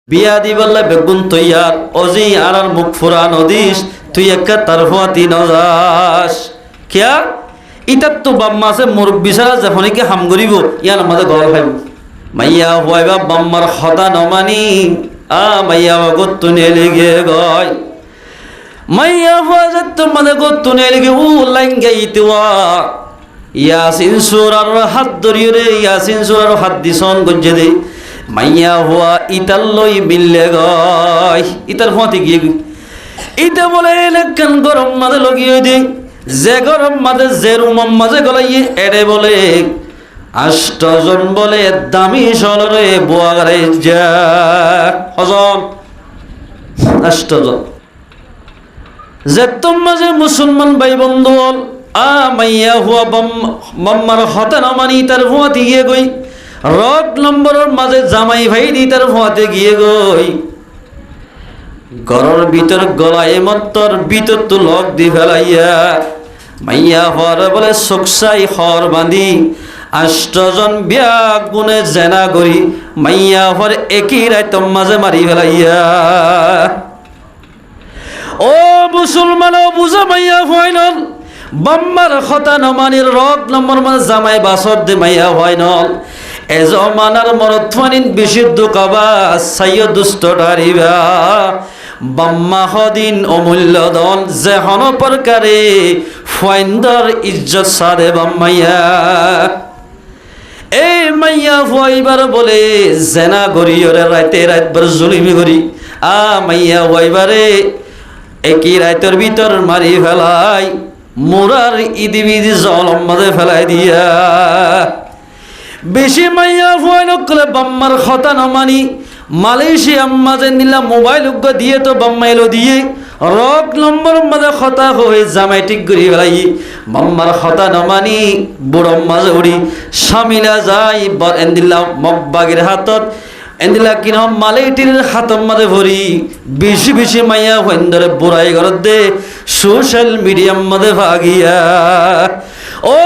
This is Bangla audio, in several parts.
বিয়া দিবাল্লা বেগুন তৈয়ার অজি আর মুখ ফুরান অদিস তুই একটা তারফাতি নজাস কিয়া ইতাত তো বাম্মাসে মুরব্বি সারা যখনকে হাম করিব ইয়ান আমাদের গল খাইব মাইয়া হইবা বাম্মার হতা নমানি মাইয়া গত্তু নেলিগে গয় মাইয়া হয়ে তোমাদের গত্তু নেলিগে লাইঙ্গে ইতিওয়া ইয়াসিন সুরার হাত ধরিয়ে রে ইয়াসিন সুরার হাত দিছন গজ্জে দে মাইয়া হওয়া ইতার লই মিললে গয় ইতার ফতে গিয়ে ইতা বলে এলাকান গরম মাঝে লগিয়ে দে যে গরম মাঝে যে রুমম মাঝে গলাইয়ে এড়ে বলে আষ্টজন বলে দামি সলরে বোয়াগারে যা হজন আষ্টজন যে তোম মাঝে মুসলমান ভাই বন্ধু বল মাইয়া হওয়া বাম্মার হতা না মানি তার ফতে গিয়ে গই রক নম্বরের মাঝে জামাই ভাই দি তার ফতে গিয়ে গই ঘরের ভিতর গলায় মত্তর ভিতর তো লক দি ফেলাইয়া মাইয়া হর বলে সকসাই হর বাঁধি আষ্টজন বিয়া গুনে জেনা করি মাইয়া হর একই রাইতম মাঝে মারি ফেলাইয়া ও মুসলমান বুঝা মাইয়া হইনল বাম্মার খতা নমানির রক নম্বর মাঝে জামাই বাসর দে মাইয়া হইনল এজমানার মরথমানিন বিশুদ্ধ কাবা সাইয় দুষ্ট ডারিবা বাম্মা হদিন অমূল্য দন যে হন প্রকারে ফাইন্দার ইজ্জত সারে বাম্মাইয়া এই মাইয়া হইবার বলে জেনা গরি ওরে রাতে রাতবার জুলিমি গরি মাইয়া হইবারে একই রাতের ভিতর মারি ফেলাই মোরার ইদি বিদি জলম মাঝে ফেলাই দিয়া বেশি মাইয়া ভয় নকলে বাম্মার খতা নমানি মালয়েশিয়া মাঝে নিলা মোবাইল উগ্র দিয়ে তো বাম্মাইলো দিয়ে রক নম্বর মাঝে খতা হয়ে জামাই ঠিক করি ফেলাই বাম্মার খতা নমানি বুড়ম মাঝে উড়ি স্বামীলা যাই বর এন্দিল্লা মব্বাগের হাতত এন্দিলা কিনা মালেটির হাতম মাঝে ভরি বেশি বেশি মাইয়া হইন্দরে বুড়াই ঘরত দে সোশ্যাল মিডিয়াম মাঝে ভাগিয়া ও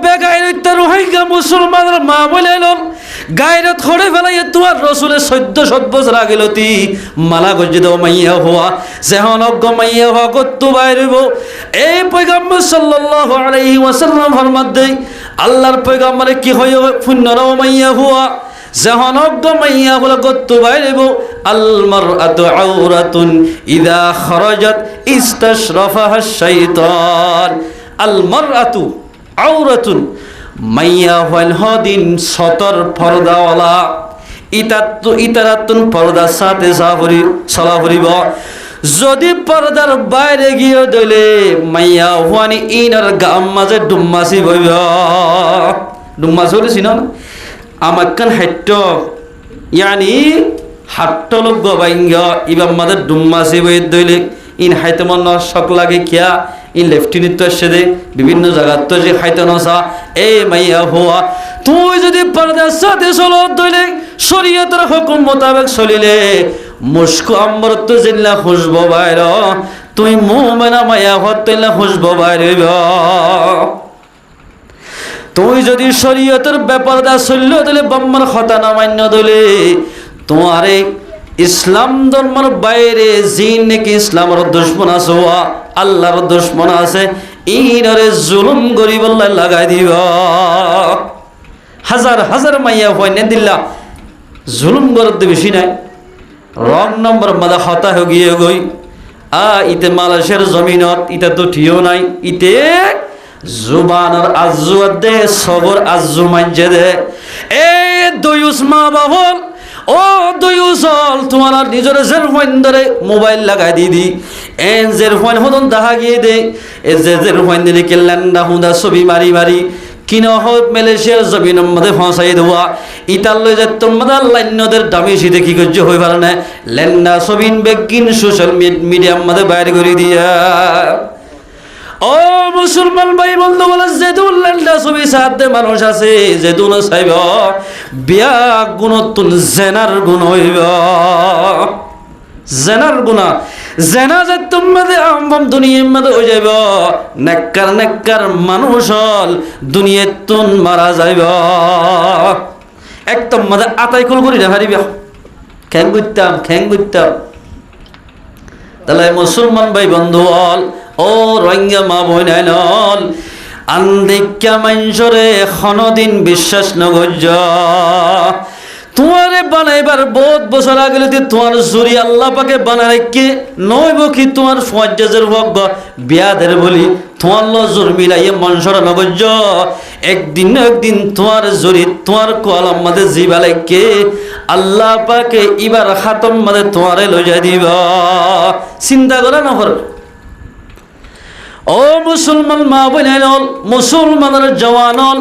বেগাইরত রোহিঙ্গা মুসলমানের মা বলে গায়রত খড়ে ফেলাই তোমার রসুলের 1400 বছর আগে লতি মালা গজ্জে দাও মাইয়া হওয়া যেহন অজ্ঞ মাইয়া হওয়া কত্তু বাইরব এই পয়গম্বর সাল্লাল্লাহু আলাইহি ওয়াসাল্লাম ফরমাত দেই আল্লাহর পয়গম্বরে কি হয় পুণ্যরাও মাইয়া হওয়া যেহন অজ্ঞ মাইয়া বলে কত্তু বাইরব আল মারআতু আওরাতুন ইযা খারাজাত ইস্তাশরাফাহা শাইতান আল মারআতু আওরাতুন মাইয়া হইল হদিন সতর পর্দাওয়ালা ইতারাতুন পর্দার সাথে চলা ফুরিব যদি পর্দার বাইরে গিয়ে দলে মাইয়া হওয়ানি ইনার গাম মাঝে ডুম্মাসি বইব ডুম্মাসি বলে চিন আমাকান হাট্য ইয়ানি হাট্ট লোক বাইঙ্গ ইবাম মাঝে ডুম্মাসি বই দইলে ইন হাইতে মন শখ লাগে কিয়া ইন লেফটিনিত এসে দে বিভিন্ন জায়গা তো যে খাইতে নসা এই মাইয়া হওয়া তুই যদি পর্দার সাথে চলো দইলে শরীয়তের হুকুম মোতাবেক চলিলে মুস্কু আম্বর তো জিল্লা খুশবো বাইর তুই মুমেনা মাইয়া হত তৈলা খুশবো বাইর তুই যদি শরীয়তের ব্যাপার দা চলল দিলে বাম্মার খতা না মান্য দিলে তোমারে ইসলাম ধর্মের বাইরে জিন নাকি ইসলামের দুশ্মন আছে আল্লাহর দুশ্মন আছে ইনারে জুলুম করি বললে লাগাই দিব হাজার হাজার মাইয়া হইনে দিল্লা জুলুম করতে বেশি নাই রং নম্বর মাদা হতা হয়ে গিয়ে গই ইতে মালয়েশিয়ার জমিনত ইটা তো ঠিও নাই ইতে জুবানের আজু দে সবর আজু মানজে দে এই দয়ুস মা বাবল ও দয়ুসল তোমার নিজের জের ফোন ধরে মোবাইল লাগাই দি এন জের ফোন হদন দেখা গিয়ে দে এ জের ফোন দিলে কেল্লান্ডা হুদা ছবি মারি মারি কিনা হোক মালয়েশিয়ার জমিনের মধ্যে ফাঁসাই দেওয়া ইতার লই যে তোমাদের লাইনদের দামি শীতে কি করছে হয়ে পারে না লেন্ডা ছবিন বেগিন সোশ্যাল মিডিয়ার মধ্যে বাইরে করে দিয়া ও মুসলমান ভাই বন্ধু বলে যেদুন লেন্ডা ছবি সাথে মানুষ আছে যেদুন চাইব বিয়া গুণতুন জেনার গুণ হইব জেনার গুণা জেনা যে তোমাদের আম্বম দুনিয়ার মধ্যে হয়ে যাইব নেককার নেককার মানুষ হল দুনিয়ার তুন মারা যাইব একদম মধ্যে আতাই কুল করি না হারিব খ্যাং করতাম। তাহলে মুসলমান ভাই বন্ধু হল, ও রোহিঙ্গা মা বোন হল, আন্দিকা মাইনসরে কোনদিন বিশ্বাস নগর্য। তোমারে বানাইবার বহুত বছর আগে তোমার জুরি আল্লাহ পাকে বানা রেখে নইব কি তোমার ফজ্জাজের ভগ্য বিয়াদের বলি তোমার জোর মিলাইয়ে মনসরা নগর্য। একদিন না একদিন তোমার জুরি তোমার কলম মাঝে জিবা লেখে আল্লাহ পাকে ইবার খাতম মাঝে তোমারে লইয়া দিব। চিন্তা করা নহর। ও মুসলমান মা বোন হল, মুসলমানের জওয়ান হল,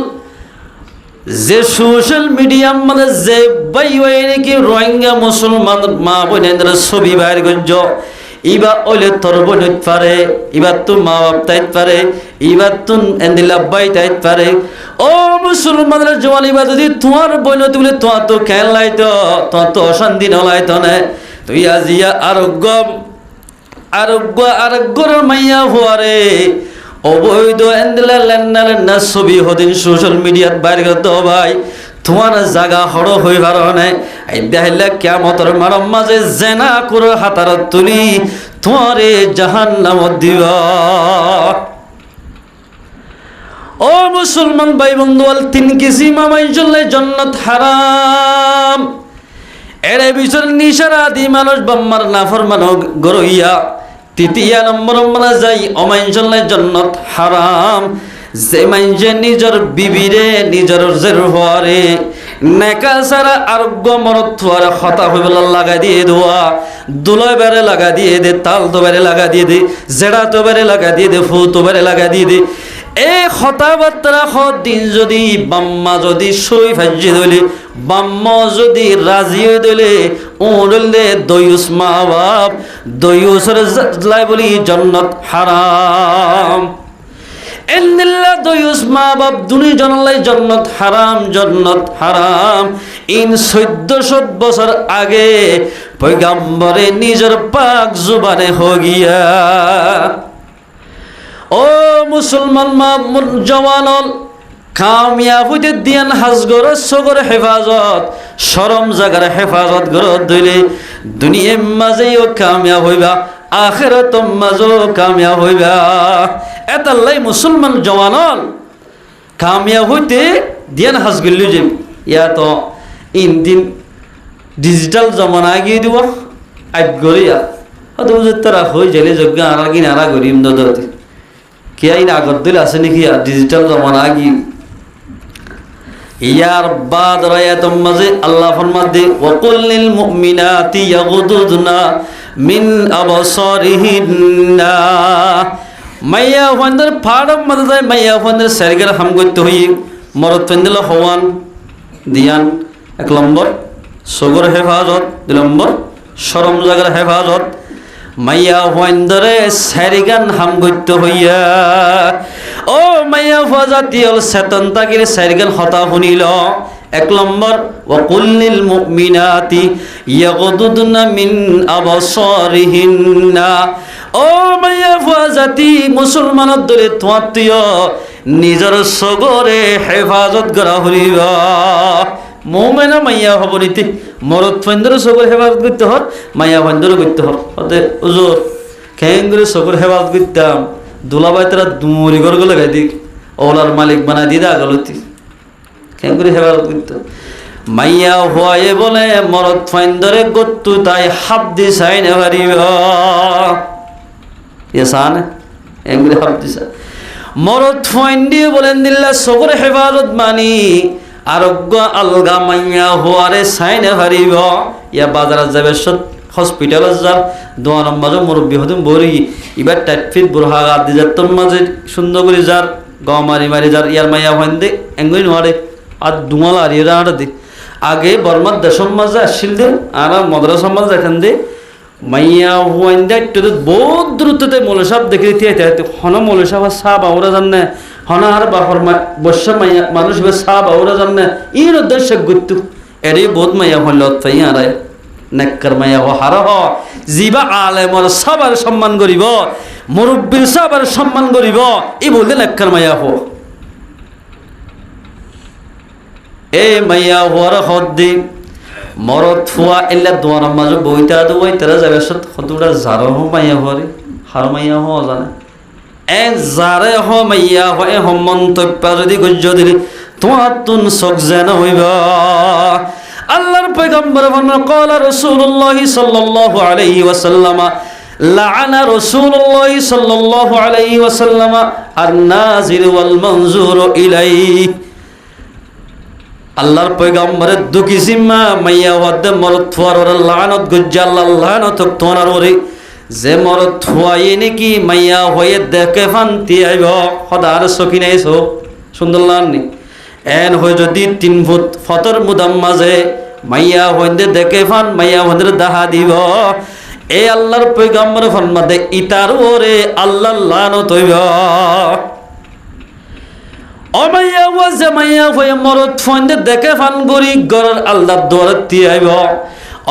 যে সোশ্যাল মিডিয়ার মধ্যে যে বাই নাকি রোহিঙ্গা মুসলমান মা বোনের ছবি বাইর করছ, ইবা ওলে তোর বোন হইতে পারে, ইবার তো মা বাপ তাইতে পারে, ইবার তো এন্দিলা বাই তাইতে পারে। ও মুসলমানের জওয়ান, ইবা যদি তোমার বোন হতে বলে তোমার তো খেয়াল লাইতো, তোমার তো অশান্তি নলাইতো না। তুই আজিয়া আরোগ্যর মাইয়া হওয়ারে অবৈধ এন্দিলা লেন্না ছবি হদিন সোশ্যাল মিডিয়াত বাইর করতে ভাই তোমার জায়গা হড় হয়ে পারে দেখাইলে কেমতর মারম মাঝে জেনা করে হাতার তুলি তোমারে জাহান্নামত দিব। ও মুসলমান ভাই বন্ধু, 3 কিসিম মামাই চললে জান্নাত হারাম। এর বিষয় নিশারা দি মানুষ বাম্মার নাফরমান গরইয়া। 3 নম্বর মানে যাই অমাইনজলে জান্নাত হারাম, যে মাইনজে নিজের বিবিরে নিজের জেরহরে নেকা সারা আরোগ্য মরত থুয়ারে হতা হইব লাগা দিয়ে দোয়া দুলয় বেড়ে লাগা দিয়ে দে, তাল তো বেড়ে লাগা দিয়ে দে, জেড়া তো বেড়ে লাগা দিয়ে দে, ফু তো বেড়ে লাগা দিয়ে দে। এই কথাবার্তা দিন যদি বাম্মা যদি সই ভাজ্যে দিলে, বাম্মা যদি রাজি হয়ে দিলে, উড়লে দয়ুস মা বাপ দয়ুসের লাই বলি জান্নাত হারাম। এন্দিল্লা দয়ুস মা বাপ দুনি জনলাই জান্নাত হারাম। ইন 1400 বছর আগে পয়গম্বরে নিজের পাক জুবানে হগিয়া। ও মুসলমান মা জওয়ানল, কামিয়াব হইতে দিয়ান হাজগর সগর হেফাজত শরম জাগার হেফাজত গরত দইলে দুনিয়ার মাঝেও কামিয়াব হইবা, আখিরাত মাঝেও কামিয়াব হইবা। এতাল্লাই মুসলমান জওয়ানল কামিয়াব হইতে দিয়ান হাজ গল্লি যে ইয়া তো ইনদিন ডিজিটাল জমানা আগিয়ে দিব আজ গড়িয়া হয়তো তারা হয়ে যাইলে যোগ্য আরা কিনা আরা গরিম দতে কে আইন আগর দিল আছে নাকি আর ডিজিটাল জমানা আগি। ইয়ার বাদ রায়াতুম মাঝে আল্লাহ ফরমাত দে ওয়াকুল লিল মুমিনাতি ইয়াগুদুদনা মিন আবসারিহিন্না। মাইয়া ফন্দর ফাড়ম মাঝে যায় মাইয়া ফন্দর সারগার হাম করতে হই মরদ ফন্দিল হওয়ান দিয়ান। 1 নম্বর সগর হেফাজত, 2 নম্বর শরম জাগার হেফাজত। মাইয়া ফন্দরে সারিগান হাম করতে হইয়া ও মাইয়া ফাজাতি হল চেতন তাকির সারিগান হতা শুনিল। 1 নম্বর ওয়াকুল লিল মুমিনাতি ইয়াগুদুদনা মিন আবসারিহিন্না। ও মাইয়া ফাজাতি মুসলমানের দলে তোমাত্তীয় নিজের সগরে হেফাজত করা হইব। মোমেনা মাইয়া হব নীতি মরদ ফেন্দর সগর হেফাজত করতে হর, মাইয়া ফেন্দরও করতে হর। অতএব উজুর খেঙ্গুরে সগর হেফাজত করতাম দুলাবাই তারা দুমরি গর্গ লাগাই দিক ওলার মালিক বানাই দিদা গলতি খেঙ্গুরে হেফাজত করতাম। মাইয়া হওয়ায় বলে মরদ ফেন্দরে গত্তু তাই হাত দি চাই নে পারিব ইসান এঙ্গুরে হাত দিছা মরদ ফেন্দিয়ে বলেন দিল্লা সগর হেফাজত মানি আরোগ্য আলগা মাইয়া হওয়ারে চাইনে পারিব। ইয়া বাজারে যাবে হসপিটালত যাব 2 নম্বর মুরব্বী হতুম বরি এবার টাইটফিট বুড়হা গাদ দি যার তোর মাঝে সুন্দর করে যার গ মারি যার ইয়ার মাইয়া হইন দে এঙ্গুই নোয়ারে আর দুমাল আর ইয়ে আড়া দি আগে বর্মার দেশম মাঝে আসছিল দে আর মদ্রাসা মাঝে এখান দে মাইয়া হইন দে একটু বহুত দ্রুততে মৌল সাহেব দেখে দিতে হন মৌল সাহেব সাহ বাউরা জানে হন আর বাহর বর্ষা মাইয়া মানুষ সাহ বাউরা জানে ইর উদ্দেশ্য গুত্তু এরে বহুত মাইয়া হইল তাই আড়াই নেকর মাইয়া হ হার হ জিবা আলেমর সবার সম্মান করিব, মুরব্বীর সবার সম্মান করিব, ই বলতে নেকর মাইয়া হ। এ মাইয়া হওয়ার হদ দি মরদ ফুয়া এলে দোয়ার মাঝে বইতা দুয়াইতারা যাবে কতটা জারো মাইয়া হরে হার মাইয়া হওয়া জানে এ জারে হ মাইয়া হয় হ মন্তব্য যদি গজ্য দিলি তোমার তুন চোখ যেন হইব আল্লাহর পয়গম্বর ফরমান ক্বালা রাসূলুল্লাহ সাল্লাল্লাহু আলাইহি ওয়াসাল্লাম লাআনা রাসূলুল্লাহ সাল্লাল্লাহু আলাইহি ওয়াসাল্লাম আন-নাজির ওয়াল মানজুর ইলাইহি আল্লাহর পয়গম্বরের দুকি জিম্মা মাইয়া ওয়াদ মরদ ফুয়ার লানত গজ্জা আল্লাহ লানত তোনার ওরে যে মরদ ফুয়াই নাকি মাইয়া হয়ে দেখে ফান্তি আইব সদার চকি নাইছো সুন্দর লাগনি এন হয়ে যদি 3 ফুট ফতর মুদাম মাঝে মাইয়া হইন্দে দেখে ফান মাইয়া হইন্দে দাহা দিব এই আল্লাহর পয়গম্বর ফরমাতে ইতার ওরে আল্লাহ লানত হইব ও মাইয়া ওয়াজে মাইয়া হয়ে মরদ ফইন্দে দেখে ফান গরি গরের আল্লাহ দৌড় দিয়ে আইব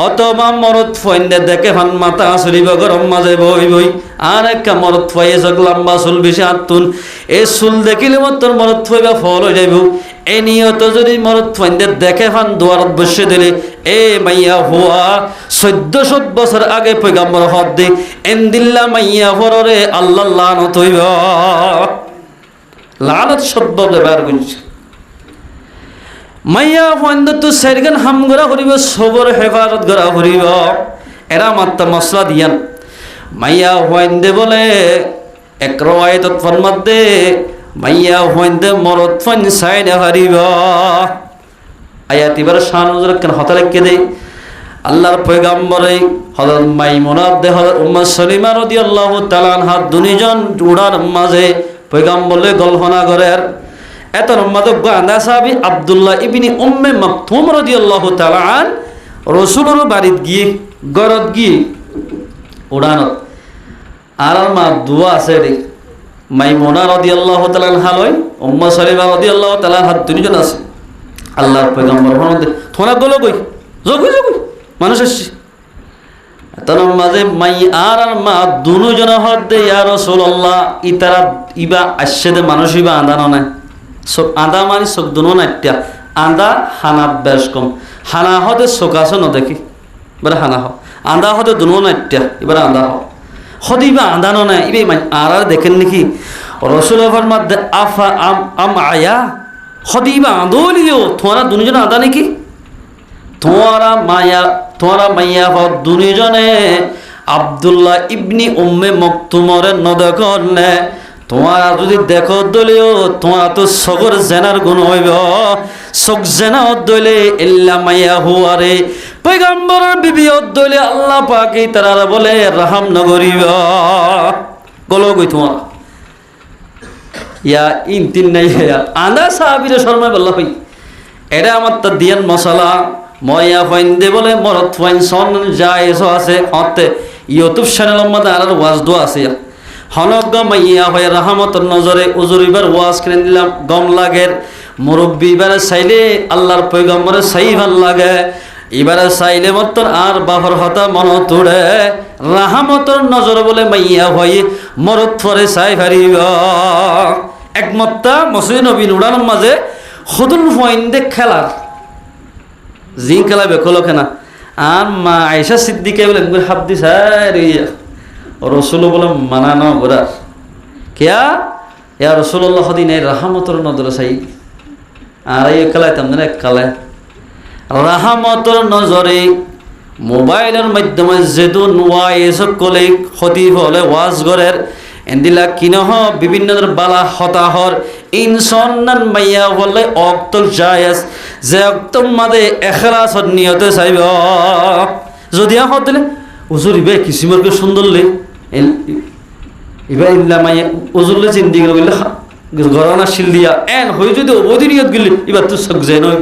অথবা মরদ ফইন্দে দেখে ফান মাথা চলিব গরম মাঝে বই বই আর একটা মরদ ফয়ে চোখ লম্বা চুল বেশি আতুন এই চুল দেখিলে মতন মরদ ফইবা ফল হয়ে যাইব এ নিয়ত যদি মরদ ফইন্দে দেখে ফান দুয়ারত বসে দিলে এ মাইয়া হুয়া 1400 বছর আগে পয়গম্বর হদ দে এন্দিল্লা মাইয়া ফররে আল্লাহ লানত হইব লানত শব্দ ব্যবহার করছে মাইয়া ফইন্দ তো সেরগান হাম গরা করিব সবর হেফাজত গরা করিব এরা মাত্র মশলা দিয়ান মাইয়া ফইন্দে বলে এক রওয়ায়াত ফরমাতে মাইয়া ফইন্দে মরদ ফইন সাইডে হারিব আয়াত এবার শান নজর কেন হতা লিখে দেই আল্লাহর পয়গম্বরে হযরত মাইমুনা দেহ উম্মে সলিমা রাদিয়াল্লাহু তাআলা আনহা দুনিজন উড়ার মাঝে পয়গম্বরে গল্পনা করের এত রম্মাদ গান্দা সাহাবী আব্দুল্লাহ ইবনে উম্মে মাকতুম রাদিয়াল্লাহু তাআলা আন রাসূলের বাড়িত গিয়ে গরত গিয়ে উড়ানত আর মা দুয়া আছে রে মাইমুনা রাদিয়াল্লাহু তাআলা আনহা লই উম্মে সলিমা রাদিয়াল্লাহু তাআলা আনহা দুনিজন আছে আল্লাহর পয়গম্বর ফরমাতে তোরা গলো কই জগই জগই মানুষ আসছে তার মাঝে মাই আর মা দুজন হদে ইয়া রাসূলুল্লাহ ইতারা ইবা আসছে দে মানুষ ইবা আদানো না সব আদা মানে সব দুনো নাট্যা আদা হানা বেশ কম হানা হতে চোকাছো নদেখি এবার হানা হ আদা হতে দুনো নাট্যা এবার আদা হ হতে ইবা আদানো নাই ইবে মানে আর দেখেন নাকি রাসূলের ফরমাতে আফা আম আয়া হতে ইবা আদলিও তোরা দুজন আদা নাকি তোরা মাইয়া দুনিজনে আব্দুল্লাহ ইবনি উম্মে মকতুমরে নদকরনে তোমারা যদি দেখো দলিও তোমারা তো সগর জেনার গুণ হইব সগ জেনা দলে ইল্লা মাইয়া হুয়ারে পয়গম্বরের বিবি দলে আল্লাহ পাকে তারা বলে রাহাম নগরিব গলো কই তোমার ইয়া ইন তিন নাই আন্দা সাহাবীর শর্মা বল্লা হই এটা আমার তো দিয়ান মশলা ময়া ফাইন্দে বলে মরদ ফাইন সন যায় এসো আছে হতে ইউটিউব চ্যানেলের মধ্যে আর ওয়াজ দোয়া আছে হনক মাইয়া হয়ে রাহমতের নজরে উজুরিবার ওয়াজ কিনে দিলাম গম লাগের মুরব্বী এবারে চাইলে আল্লাহর পয়গম্বরে চাই ভাল লাগে এবারে চাইলে মতন আর বাহর হতা মন তোড়ে রাহমতের নজর বলে মাইয়া হয়ে মরদ ফরে চাই ফারিব একমত্তা মসজিদ নবী উড়ানোর মাঝে হদুল ফাইন্দে খেলার জিং খেলা বেকলো কেনা আর মা আয়েশা সিদ্দিকে বলে হাত দিস রসুল বলে মানা ন গোরার কেয়া ইয়া রসুল্লাহ দিন এই রাহামতর নজর চাই আর এই খেলায় তেমন এক খেলায় রাহামতর নজরে মোবাইলের মাধ্যমে যেদু নোয়া এসব কলে ক্ষতি হলে ওয়াজ গরের এন্দিলা কিনহ বিভিন্ন বালা হতাহর ইনসন্নান মাইয়া বলে অক্তল জায়েজ যে অক্তম মাদে এখলাসত নিয়তে চাইব যদি হতলে উজুর ইবে কিসিমরকে সুন্দরলে ইবা ইল্লা মাইয়া উজুরলে চিন্তি গেলে গরনা শিল দিয়া এন হই যদি অবধি নিয়ত গেলে এবার তো সব যায় নয়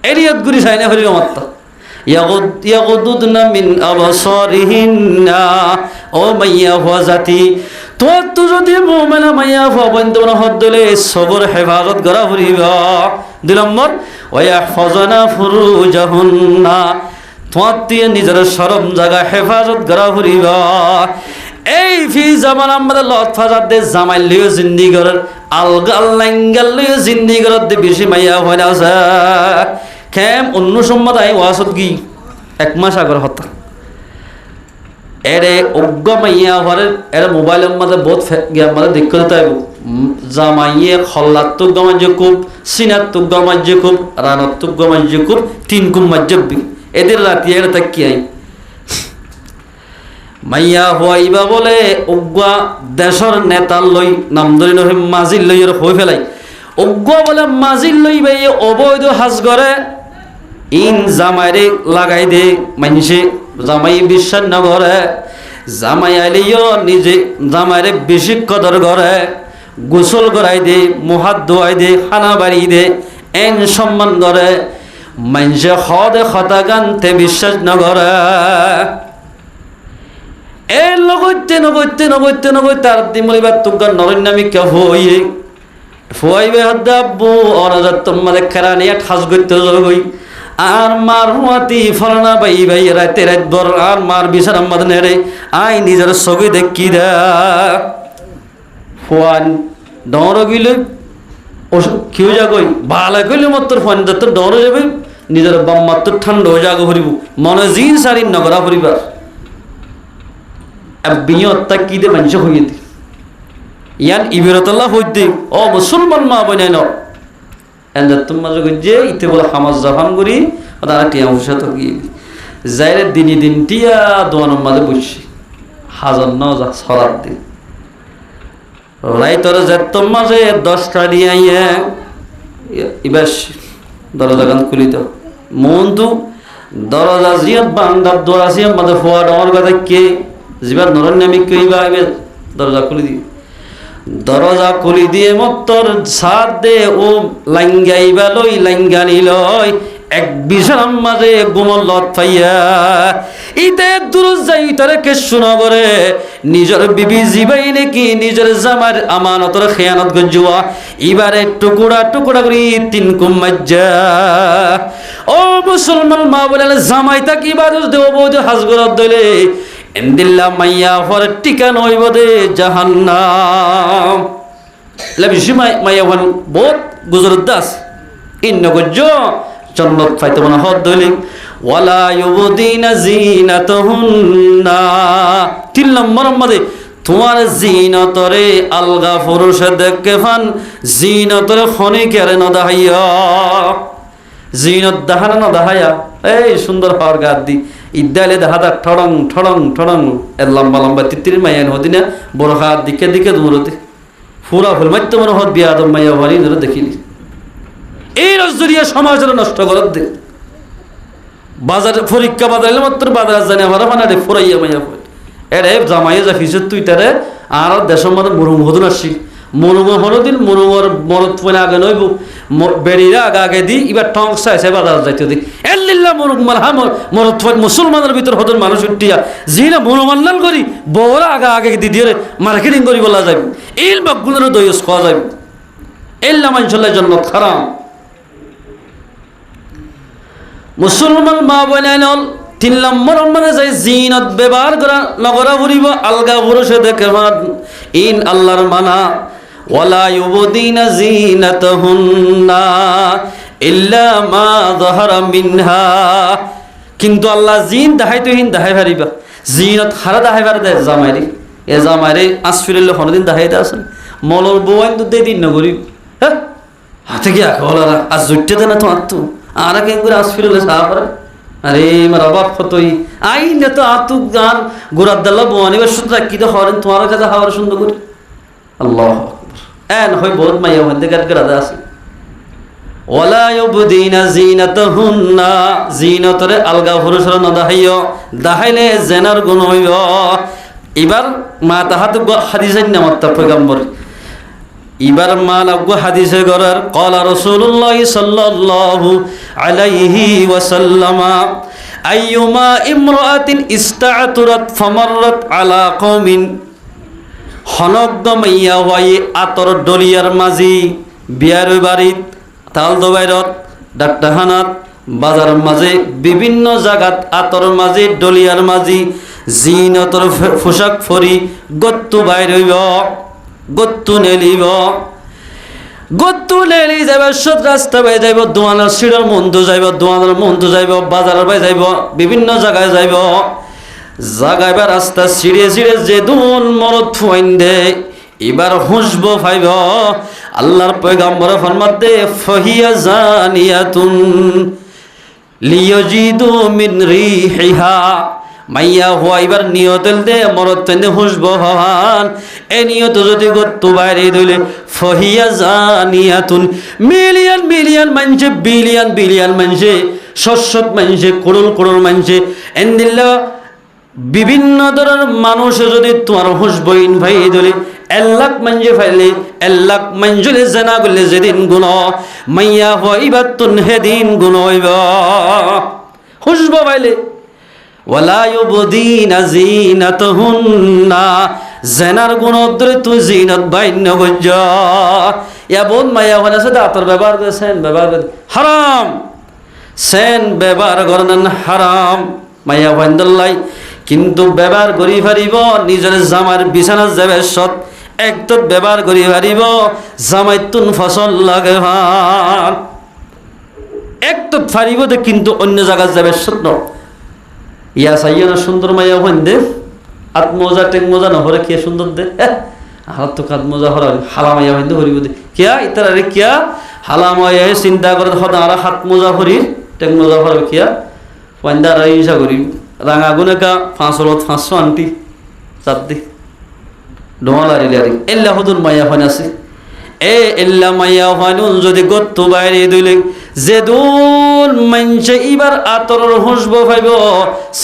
এই নিয়ত গুলি চাই না হরিল মাত্তা ইয়াগুদুদনা মিন আবসারিহিন্না ও মাইয়া হুয়া জাতি তোর তো যদি মুমিনা মাইয়া হুয়া বন্ধ না হদলে সবর হেফাজত করা হরিবা 2 নম্বর ওয়াহফাজনা ফুরুজাহুন্না তোমার দিয়ে নিজের শরম জায়গা হেফাজত করা হরিবা এই ফি জামান আমাদের লত ফাজাদ দে জামাই লিও জিন্দি করার আলগাল লাঙ্গাল লিও জিন্দি করার দে বেশি মাইয়া হয় না কেম অন্য সম্মতায় ওয়াসত গি 1 মাস আগর হতা এরে অজ্ঞ মাইয়া হরে এর মোবাইলের মধ্যে বহুত গিয়া মধ্যে দেখতে তাইব জামাইয়ে খল্লাতুক গমাজ্জে খুব সিনাতুক গমাজ্জে খুব রানাতুক গমাজ্জে খুব 3 কুম মাজ্জবি এদের রাতি এর তাকিয়াই মাইয়া হইবা বলে অজ্ঞ দেশর নেতা লই নাম ধরি নহে মাজিল লইয়ের হই ফেলাই অজ্ঞ বলে মাজিল লইবে অবৈধ হাজ করে ইন জামাইরে লাগাই দে মানসে জামাই বিশ্বাস না করে জামাই আইলেও নিজে জামাইরে বেশি কদর করে গোসল করাই দে মুহাত ধোয়াই দে খানা বাড়ি দে এন সম্মান করে মানসে হদে খতা গানতে বিশ্বাস না করে এ লগতে নগতে নগতে নগতে তার দিমলিবার তুগার নরনামিকা হইয়ে ফুয়াইবে হদ্দাব্বু অরাজাত তোমাদের খেলা নিয়ে ঠাস করতে জগই আর মার হুয়াতি ফলনা বাই বাই রাতে রাত বর আর মার বিচার আমাদ নেড়ে আই নিজের সগই দেখি দা ফুয়ান ডর গিলে ও কেউ যাগই ভালো কইলে মাত্র ফুয়ান যত ডর যাবে নিজের বাম মাত্র ঠান্ডা হয়ে যাগো ভরিব মনে জিন সারি নগরা পরিবার বিয়ত্তা কি দে মানুষ হইয়ে দি ইয়ান ইবিরতুল্লাহ হইতে ও মুসলমান মা বনাই ন এন্ড তোমার যে ইতে বলে হামাজ জাহান করি তারা টিয়া উষা তো কি যাইরে দিনই দিন টিয়া দোয়ানোর মাঝে বসছি হাজার ন যা সরার দিন রাইতরে যেতম মাঝে 10টা দিয়ে আইয়া এবার দরজা গান খুলি তো মন তো দরজা জিয়াত বান্দার দোয়া জিয়াত মাঝে ফোয়া ডর কথা কে জিবার নরনামি কইবা এবার দরজা খুলি দি দরজা খুলি দিয়ে মত্তর সাত দে ও লাঙ্গাইবা লই লাঙ্গানি লই এক বিছানার মাঝে গুমল লত পাইয়া ইতে দূর যাই তারে কে শুনা করে নিজের বিবি জিবাই নাকি নিজের জামার আমানতর খেয়ানত গজুয়া এবারে টুকুরা টুকুরা করি 3 কুম মাজ্জা ও মুসলমান মা বলে জামাই তাকি ইবাদত দেব বৌদি হাজগরত দলে এন্দিল্লা মাইয়া হর টিকান হইব দে জাহান্নাম লাবিশি মাইয়া হন বহুত গুজরত দাস ইন্ন গজ্জ জান্নাত ফাইতে মনে হদ দইলে ওয়ালা ইউবদিনা জিনাতাহুন্না 3 নম্বর মধ্যে তোমার জিনতরে আলগা পুরুষ দেখে ফান জিনতরে খনি কেরে ন দাহাইয়া জিনত দাহানা ন দাহায়া এই সুন্দর হওয়ার গাদ দি ইদ্দালে দাহাদা ঠড়ং ঠড়ং ঠড়ং এর লম্বা লম্বা তিত্তির মাইয়ান হদিনা বড় হাত দিকে দিকে দূরতে ফুরা ফুল মাত্য মনে হদ বিয়া আদম মাইয়া হরি ধরে দেখিলি এই রজরিয়া সমাজের নষ্ট করত দে বাজারে পরীক্ষা বাজারে মাত্র বাজার জানে আমার মানে রে ফুরাইয়া মাইয়া হই এরে জামাইয়া যা ফিসে তুই তারে আর দেশের মধ্যে মুরুম হদুন আসি মুরুম হরদিন মুরুমর মরত ফোন আগে নইব বেড়িরা আগে আগে দি এবার টং চাইছে বাজার যাইতে দি এল্লিল্লা মুরুম মালহা মরত ফোন মুসলমানের ভিতর হদুন মানুষ উঠিয়া জিনা মুরুমান্নাল করি বড় আগে আগে দি দিয়ে মার্কেটিং করি বলা যাবে ইল বাগুনের দইস খাওয়া যাবে এল্লা মানসল্লাহ জান্নাত খারাম মুসলমান মা বনাইনল 3 নম্বর মানে যাই জিনত ব্যবহার করা নগরা ঘুরিব আলগা পুরুষে দেখে ইন আল্লাহর মানা ওয়ালা ইউবদিনা জিনাতাহুন্না ইল্লা মা যাহারা মিনহা কিন্তু আল্লাহ জিন দেখাইতো হিন দেখাই পারিবা জিনত হারা দেখাই পারে দে জামাইরি এ জামাইরে আসফিরুল্লাহ কোনদিন দেখাইতে আসেন মলর বউন তো দে দিন নগরি হ্যাঁ হাতে কি আকলারা আজ জুটতে দেনা তো আত্ম আর কে করে আসফিরুল্লাহ সাহাবারা আরে মারা বাপ কতই আইনে তো আতু গান গোরাদ্দাল্লাহ বনিবার সুতরা কি তো হরেন তোমার কাছে হাওয়ার সুন্দর করে আল্লাহু আকবার এন হই বহুত মাইয়া হন্দে কাট করে আছে ওয়ালা ইউবদিনা জিনাতাহুন্না জিনাতরে আলগা পুরুষরা না দাহাইও দাহাইলে জেনার গুণ হইব এবার মা তাহাতে হাদিসের নামত পয়গম্বর এবার মা লাগু হাদিসে গরার ক্বালা রাসূলুল্লাহ সাল্লাল্লাহু আলাইহি ওয়াসাল্লাম আইয়ুমা ইমরাআতিন ইস্তা'তুরাত ফামাররাত আলা কওমিন হনগ্দ মাইয়া ওয়াই আতর ডলিয়ার মাঝি বিয়ার বাড়িত তাল দবাইরত ডাক্তারখানাত বাজার মাঝে বিভিন্ন জায়গাত আতর মাঝে ডলিয়ার মাঝি জিনতর পোশাক ফরি গত্তু বাইর হইব গত্তু নেলিব গত্তু লেলি যাইব সৎ রাস্তা বাই যাইব দোয়ানার সিঁড়ের মন্দ যাইব দোয়ানার মন্দ যাইব বাজারের বাই যাইব বিভিন্ন জায়গায় যাইব জাগায় বা রাস্তা সিঁড়ে সিঁড়ে যে দুন মরদ ফুয়াইন দে এবার হুঁসব ফাইব আল্লাহর পয়গাম্বর ফরমাতে ফহিয়া জানিয়াতুন লিয়াজিদু মিন রিহিহা মাইয়া হওয়া এবার নিয়তেল দে মরদ তেনে হুঁসব হওয়ান এ নিয়ত যদি গত্তু বাইরে দইলে ফহিয়া জানিয়াতুন মিলিয়ন মিলিয়ন মানছে বিলিয়ন বিলিয়ন মানছে শস্যত মানছে করুল করুল মানছে এন্দিল্লা বিভিন্ন ধরনের মানুষ যদি তোমার হুঁসব ইনভাই দলে 1 লাখ মানজে ফাইলে 1 লাখ মানজলে জানা করলে যেদিন গুণ মাইয়া হইবার তুন হেদিন গুণ হইব হুঁসব ফাইলে ওয়ালা ইউবদিনা জিনাতাহুন্না জানার গুণ ধরে তুই জিনত বাইন্য গজ্জ ইয়া বোন মাইয়া হলে সাথে আতর ব্যবহার করেছেন ব্যবহার করে হারাম সেন ব্যবহার করেন হারাম মাইয়া ভাইন্দাল্লাই কিন্তু ব্যবহার করি পারিব নিজের জামার বিছানা যাবে সৎ একদম ব্যবহার করি পারিব জামাইতুন ফসল লাগে ভান একদম পারিব কিন্তু অন্য জায়গায় যাবে সৎ ন ইয়া চাইয়া না সুন্দর মাইয়া ভাইন দে আত মোজা টেক মোজা নহরে কে সুন্দর দে হাত তো কাত মোজা হরা হালা মাইয়া ভাইন দে হরিব দে কিয়া ইতার আরে কিয়া হালা মাইয়া চিন্তা করে হদা আর হাত মোজা হরি টেক মোজা হরা কিয়া পয়ন্দা রাইসা করি রাঙা গুনেকা 500 আন্টি চাদ্দি ডোমালারি লারি এল্লা হুদুন মাইয়া ফান আছে এ এল্লা মাইয়া ফানুন যদি গত্তু বাইরে দইলে যেদুন মানছে ইবার আতরর হুঁসব ভাইব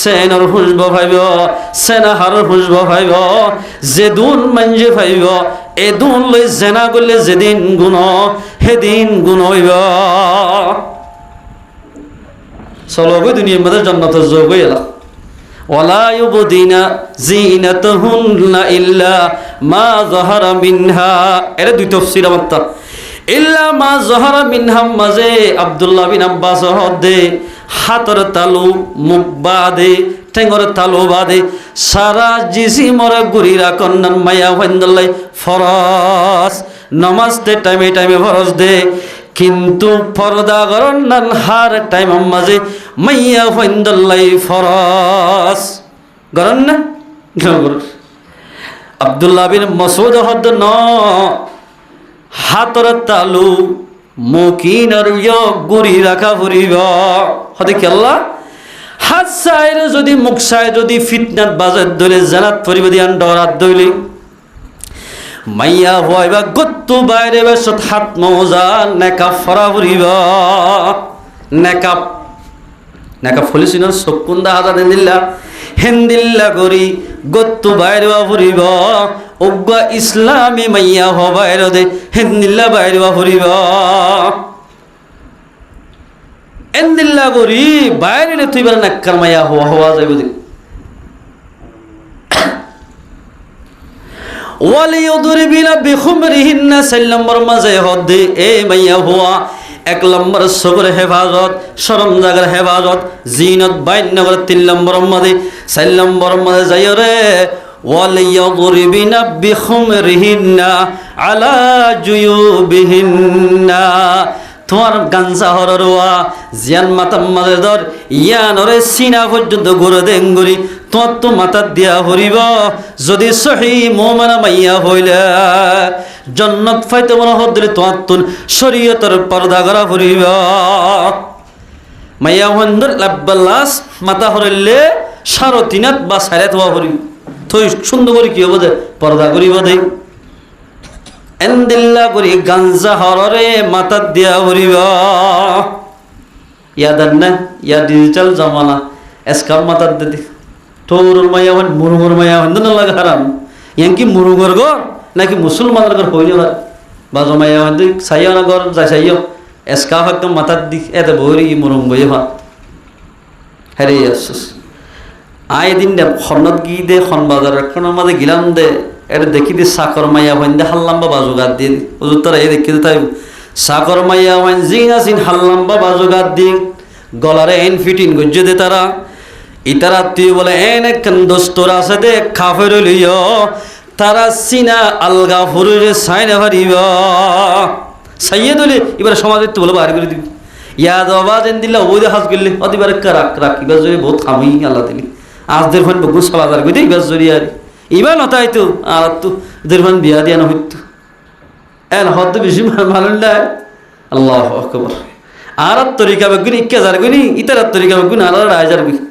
সেনর হুঁসব ভাইব সেনাহার হুঁসব ভাইব যেদুন মানছে ভাইব এদুন লই জেনা করলে যেদিন গুণ হেদিন গুণ হইব চলো গই দুনিয়ার মধ্যে জান্নাতের যোগ হয়ে এলা ওয়ালা ইউবদিনা জিনাতাহুন্না ইল্লা মা যাহারা মিনহা এর দুই তাফসীর আমতা ইল্লা মা যাহারা মিনহা মাঝে আব্দুল্লাহ বিন আব্বাস হদে হাতর তালু মুখ বাদে ঠেঙ্গর তালু বাদে সারা জিসিমর গুরিরা কন্নান মায়া হইন্দাল্লাই ফরজ নামাজতে টাইমে টাইমে ফরজ দে কিন্তু পর্দা করন নান হার টাইম মাঝে মাইয়া হইন্দাল্লাই ফরজ করন না আব্দুল্লাহ বিন মাসউদ হদ ন হাতর তালু মুকিনর গুরি রাখা ফুরিব হতে কেল্লা হাত সাইর যদি মুখ সাই যদি ফিতনাত বাজার দলে জানাত ফুরিব দিয়ান ডরাত দইলে মাইয়া হইবা গত্তু বাইরে বেশত হাত মোজা নেকাপ ফরা ফুরিব নেকাপ নেকাপ ফলিসিন সকুন্দা হাজার দিল্লা হেন্দিল্লা করি গত্তু বাইরে ফুরিব অজ্ঞা ইসলামী মাইয়া হ বাইরে দে হেন্দিল্লা বাইরে ফুরিব এন্দিল্লা করি বাইরে তুই বার নাক্কার মাইয়া হওয়া হওয়া যাইব দেখ ওয়ালিয়ুদরিবিনা বিখুমরিহিন্না 4 নম্বর মাঝে হদে এ মাইয়া হওয়া 1 নম্বর সবর হেফাজত শরম জাগার হেফাজত জিনত বাইন নগর 3 নম্বর মাঝে 4 নম্বর মাঝে যাই রে ওয়ালিয়ুদরিবিনা বিখুমরিহিন্না আলা জুয়ুবিহিন্না তোমার গাঞ্জা হররোয়া জিয়ান মাতাম মাঝে ধর ইয়ানরে সিনা পর্যন্ত ঘুরে দেঙ্গুরি তোমার তো মাথার দিয়া হরিব যদি সহি মোমানা মাইয়া হইলে জন্নত ফাইতে মনে হদ্রে তোমার তুন শরীয়তের পর্দা করা হরিব মাইয়া হন্দর লাব্বাল্লাস মাথা হরিলে 3.5 বা 4.5 হরিব থই সুন্দর করে কি হবো দে পর্দা করিব দে এন্দিল্লা করি গাঞ্জা হররে মাথার দিয়া হরিব ইয়াদার না ইয়া ডিজিটাল জমানা এসকার মাথার দিদি তোর মাইয়া হন মুরুগর মাইয়া হন না লাগে হারাম ইয়ান কি মুরুগর ঘর নাকি মুসলমানের ঘর হইল বাজো মাইয়া হন সাইয়া না ঘর যাই সাইয় এসকা একদম মাথার দিক এতে বহরি মুরুং বই ভাত হ্যারে আসছিস আয় দিন দে খন্নত গি দে খন বাজার এখন মাঝে গিলাম দে এটা দেখি দি সাকর মাইয়া হইন দে হাল্লাম্বা বাজুগাত দিয়ে হুজুর তারা এই দেখি তাই সাকর মাইয়া হইন জিন আসিন হাল্লাম্বা বাজুগাত দিয়ে গলারে এন ফিটিং গজ্জে দে তারা ইতারা তুই বলে এন একখান দোস্তর আছে দে খাফের লিও তারা সিনা আলগা ফুরুরে সাইনে ভারিব সাইয়ে দিলে এবার সমাজের তো বলে বাহির করে দিবি ইয়াদ আওয়াজ এন দিল্লা ওই হাজ করলে অতিবার রাখ এবার জোরে বহুত খামি আল্লাহ দিলি আজ দেড় বগু সলাদার করে এবার জোরি আর এবার নতাই তো আর তো দেড় বিয়া দিয়া নহইতো এন হদ বেশি মানুষ নাই আল্লাহ আকবার আর তরিকা বেগুনি ইকে যার গুনি ইতার তরিকা বেগুনি আর রাজার গুনি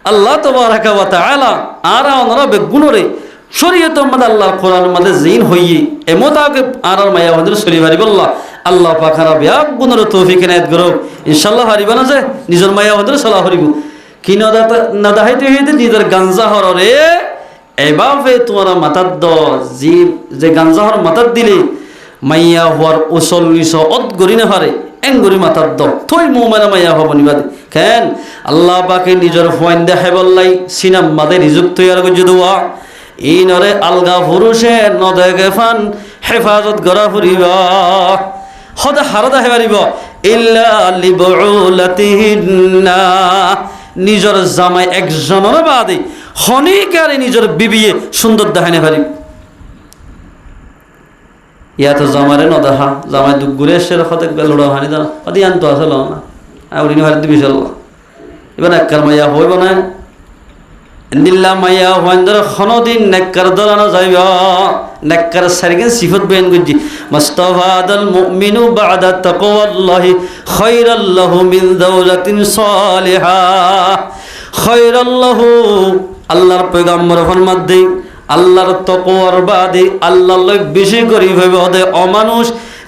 আল্লাহ তাবারাকা ওয়া তাআলা আর ওনারা বেগুনরে শরীয়ত মধ্যে আল্লাহর কোরআন মধ্যে জিন হইয়ে এমতাকে আর মায়া হদর শরী পারিব আল্লাহ পাক খারাপ এক গুণর তৌফিক এনায়েত করো ইনশাআল্লাহ হারিব না যে নিজের মায়া হদর সালাহ হরিব কি নাদাহাইতে হইতে নিজের গাঞ্জা হররে এভাবে তোমার মাতার দ যে গাঞ্জা হর মাতার দিলে মাইয়া হওয়ার ওসল নিশ অত গরি না পারে এন গরি মাতার দ থই মোমেনা মাইয়া হব নিবাদে কেন আল্লাহ পাকে নিজের ফয়েন দেখাই বললাই সিনাম মাদে রিজুক তৈয়ার করছে দোয়া এই নরে আলগা পুরুষে নদে ফান হেফাজত করা ফুরিবা হদে হারদা হেবারিব ইল্লা লিবউলাতিহিন্না নিজের জামাই একজনের বাদে হনিকারে নিজের বিবিয়ে সুন্দর দেখানে পারিব ইয়াতো জামারে নদাহা জামাই দুঃখ ঘুরে এসে হতে বেলুড়া হানি দানা অতি আনতো আসল না আউরিনি ভারত দিবি চল এবার একবার মাইয়া হইব না নিল্লা মাইয়া হইন্দর খনদিন নেককার দলানো যাইব নেককার সারিগেন সিফত বয়ান করছি মুস্তাফাদাল মুমিনু বাদা তাকওয়াল্লাহি খায়রাল্লাহু মিন যাওজাতিন সালিহা খায়রাল্লাহু আল্লাহর পয়গম্বর ফরমাত দেই আল্লাহর তাকওয়ার বাদে আল্লাহর বেশি করি ভাবে ওদে অমানুষ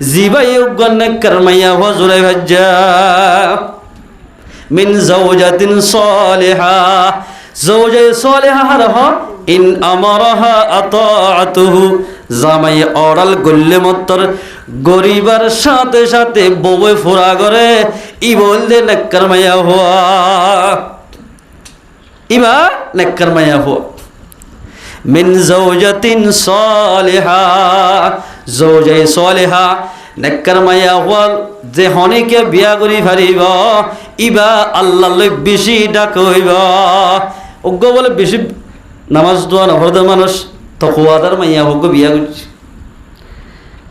জিবাই উগন নেককার মাইয়া হজুরাই ভাজ্জা মিন যাওজাতিন সালিহা زوجة صالحة رها إن أمرها أطاعته জামাই অরাল গল্লে মত্তর গরিবার সাথে সাথে বউয়ে ফুরা করে ই বলতে নেককার মাইয়া হওয়া ইবা নেককার মাইয়া হওয়া মিন যাওজাতিন সালিহা যাওজাই সালিহা নেককার মাইয়া হওয়া যে হনিকে বিয়া করি পারিব ইবা আল্লাহর বেশি ডাক হইব অজ্ঞ বলে বেশি নামাজ দোয়া নভরদ মানুষ তকওয়াদার মাইয়া হগ্য বিয়া করছে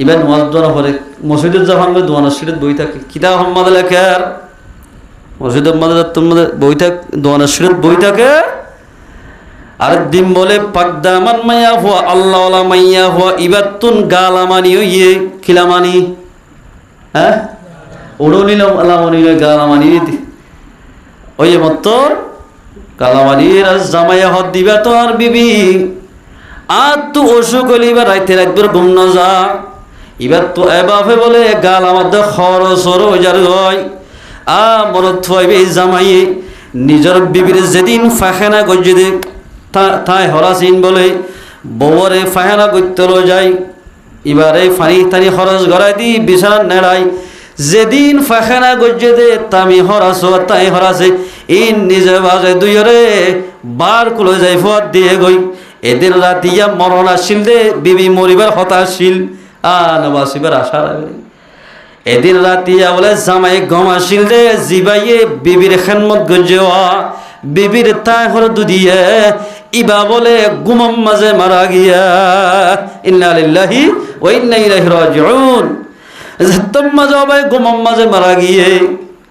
এবার নামাজ দোয়া নভরে মসজিদের যখন দোয়া নসিরত বই থাকে কিতাব মোহাম্মদ লেখার মসজিদ তোমাদের বই থাক দোয়া নসিরত বই থাকে আর দিন বলে পাকদামান মাইয়া হওয়া আল্লাহওয়ালা মাইয়া হওয়া ইবার তুন গালামানি ইয়ে খিলামানি হ্যাঁ উড়নিল আলামানি গালামানি ওই মত্তর কালামানির জামাইয়া হদ দিবা তো আর বিবি আর তো অসুখ হলে এবার রাইতে একবার ঘুম না যা এবার তো এবাফে বলে গাল আমার খরচ যার হয় মরত থাইবে জামাইয়ে নিজের বিবির যেদিন ফাখানা গজ্জে দে তাই হরাসিন বলে বউরে ফাখানা করতে যায় এবারে ফানি তানি খরচ গড়াই দি বিছানা নেড়াই যেদিন ফাখানা গজ্জে দে তামি হরাস তাই হরাসে ইন নিজে বাজে দুইরে বার কুলে যাই ফুয়াদ দিয়ে গই এদিন রাতিয়া মরণ আসিল দে বিবি মরিবার হতাশিল নবাসিবার আশা রাখবে এদিন রাতিয়া বলে জামাই গম আসিল দে জিবাইয়ে বিবির খেনমত গজ্জেওয়া বিবির তাই হর দুদিয়ে ইবা বলে গুমম মাঝে মারা গিয়া ইন্না লিল্লাহি ওয়া ইন্না ইলাইহি রাজিউন তোমা যাবাই গুমম মাঝে মারা গিয়ে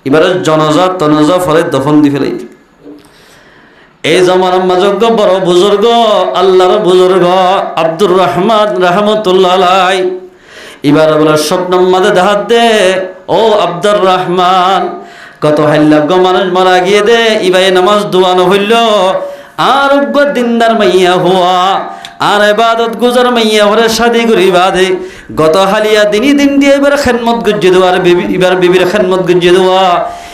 এবারে জনাজা তনাজা ফলে দফন দি ফেলাই এই জামানার মাঝে বড় বুজুর্গ আল্লাহর বুজুর্গ আব্দুর রহমান রহমতুল্লাহ আলাই এবারে বলে স্বপ্নের মাঝে দেখাত দে ও আব্দুর রহমান কত হাল্লাগ মানুষ মারা গিয়ে দে ইবাই নামাজ দোয়ানো হইল আর দিনদার মাইয়া হওয়া আর ইবাদত গুজার মাইয়া হরে শাদি করি বাদে গত হালিয়া দিনই দিন দিয়ে এবার খেদমত গুজে দেওয়া আর এবার বিবির খেদমত গুজে দেওয়া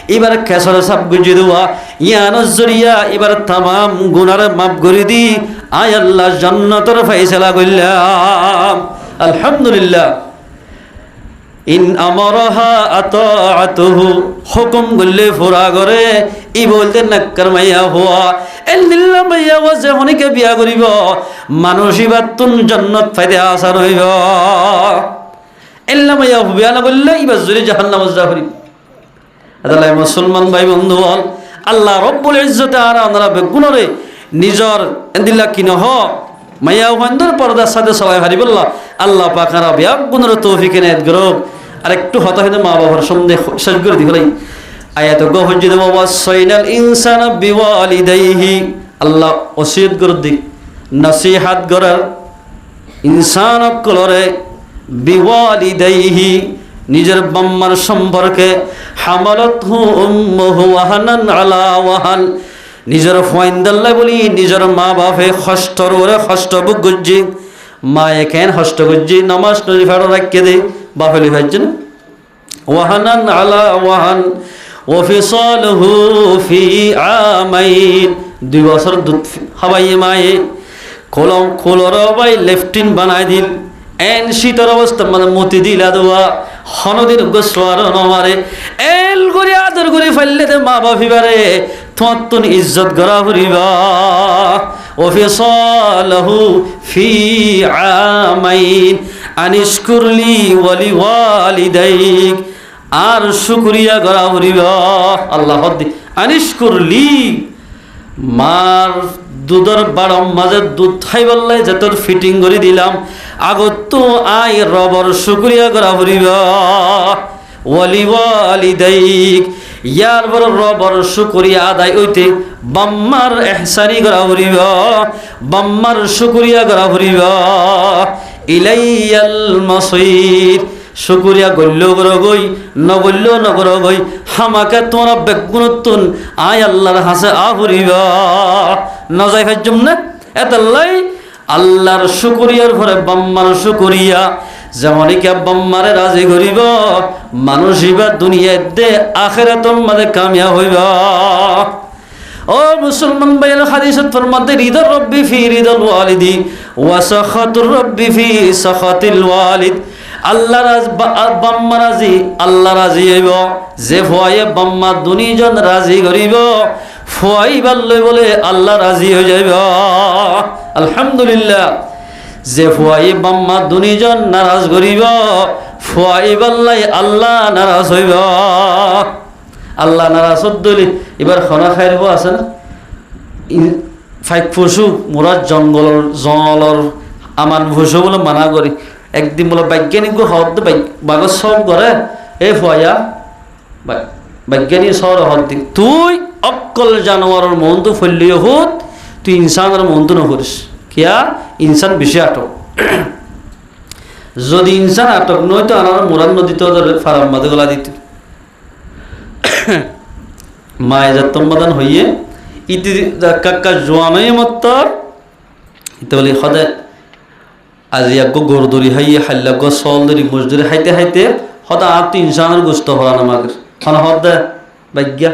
এবার খেসর সাপ গুজে দেওয়া ইয়ানোর জরিয়া এবার তামাম গুনার মাপ করে দি আয় আল্লাহ জান্নাতের ফয়সালা করলাম আলহামদুলিল্লাহ ইন আমরাহা আতাআতুহু হুকুম গল্লে ফুরা করে ই বলতে নাক্কার মাইয়া হওয়া এল্লিল্লা মাইয়া ওয়াজে হনিকে বিয়া করিব মানুষ ইবাতুন জান্নাত ফাইদে আসার হইব এল্লা মাইয়া বিয়া না বললে ইবার জুরি জাহান্নাম যাহরি আদালাই মুসলমান ভাই বন্ধু বল আল্লাহ রব্বুল ইজ্জতে আর আমরা বেগুনরে নিজর এন্দিল্লা কিনো হ মাইয়া ওয়ান্দর পর্দার সাথে সবাই হারিবল্লাহ আল্লাহ পাক আর বিয়া গুনর তৌফিক এনায়েত করুক আর একটু হতা হইতে মা বাবার সামনে শেষ করে দিলাই আয়াত গহজ্জিদ ওয়াসাইনাল ইনসানা বিওয়ালিদাইহি আল্লাহ ওসিয়ত করে দি নসিহত করার ইনসান কলরে বিওয়ালিদাইহি নিজের বাম্মার সম্পর্কে হামালাতহু উম্মুহু ওয়াহানান আলা ওয়াহান নিজের ফাইন্দাল্লাহ বলি নিজের মা বাপে কষ্টর ওরে কষ্ট বুক গুজ্জি মায়ে কেন কষ্ট গুজ্জি নামাজ নজি ফাড়ো রাখিয়ে দে বাপেলি ভাইছেন ওয়াহানান আলা ওয়াহান ওয়াফিসালহু ফি আমাইন 2 বছর দুধ খাওয়াই মায়ে কলম কোলর বাই লেফটিন বানাই দিল এন শীতর অবস্থা মানে মতি দিলা দোয়া হনদিন গোসওয়ার নমারে এল করে আদর করে ফেললে দে মা বাপিবারে তোমার তো ইজ্জত করা হরিবা ওফিসালহু ফি আমাইন আনিশকুরলি ওয়ালি ওয়ালিদাইক আর শুকরিয়া করা হরিবা আল্লাহ হদ্দি আনিশকুরলি মার দুধর বারম মাঝে দুধ খাই বললে যে তোর ফিটিং করে দিলাম আগত তো আই রবর শুকরিয়া করা হরিবা ওয়ালি ওয়ালিদাইক ইয়ার বড় রবর শুকরিয়া আদায় হইতে বাম্মার এহসানি করা হরিবা বাম্মার শুকরিয়া করা হরিবা ইলাইয়াল মাসির শুকরিয়া গল্য করো গই নগল্য নগর গই হামাকে তোমরা বেগুনতুন আয় আল্লাহর হাসে আহরিবা নজাই ফাজুম না এতাল্লাই আল্লাহর শুকরিয়ার পরে বাম্মার শুকরিয়া যেমন কি বাম্মারে রাজি করিব মানুষ ইবা দুনিয়ায় দে আখিরাতম মানে কামিয়াব হইবা ও মুসলমান ভাইয়ের হাদিসত ফরমাতে রিদা রব্বি ফি রিদাল ওয়ালিদি ওয়া সাখাতুর রব্বি ফি সাখাতিল ওয়ালিদ আল্লাহ বাম্মা রাজি আল্লাহ রাজি হইব যে ফুয়াইয়ে বাম্মা দুনিজন রাজি করিব ফুয়াই বাল্লই বলে আল্লাহ রাজি হয়ে যাইব আলহামদুলিল্লাহ যে ফুয়াই বাম্মা দুনিজন নারাজ করিব ফুয়াই বাল্লাই আল্লাহ নারাজ হইব আল্লাহ নারাজ হদ্দলি এবার খনা খাইব আছে না ফাইক পশু মোরা জঙ্গলর আমার পশু বলে মানা করি একদিন বলে বৈজ্ঞানিক হদ বাগজ সব করে এ ফুয়া বৈজ্ঞানিক সর হদ তুই অকল জানোয়ারের মন তো ফলিয়ে হোত তুই ইনসানের মন তো নকরিস কিয়া ইনসান বেশি আটক যদি ইনসান আটক নয় তো আমার মোরান নদীতে ফারাম মাদে গলা দিত মায়ে যাত্তম্বাদান হইয়ে ইতি কাকা জোয়ানই মত্তর ইতে বলি সদায় আজি একগো গরু দরি হাইয়ে হাল্লাগ চল দরি মুজ দরি হাইতে হাইতে সদা আর তো ইনসানের গোস্ত হওয়া না মাগের খানা হদ দে ভাগ্যা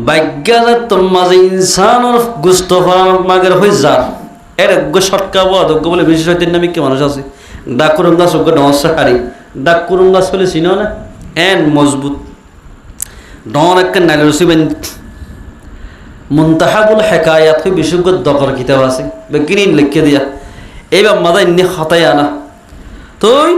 ভাগ্যা তোর মাঝে ইনসানের গোস্ত হওয়া মাগের হয়ে যার এর একগো সটকাবো অদজ্ঞ বলে বিশেষ হইতে নামি কি মানুষ আছে ডাকুরুম গাছ অজ্ঞ নমস্কার হারি ডাকুরুম গাছ বলে চিনো না এন মজবুত ডন একটা নাইল রসিবেন মুনতাহাবুল হেকায়াত বিশুদ্ধ দখর কিতাব আছে বেগিন লিখে দিয়া এইবার মাদা ইন্নি হতাই আনা তুই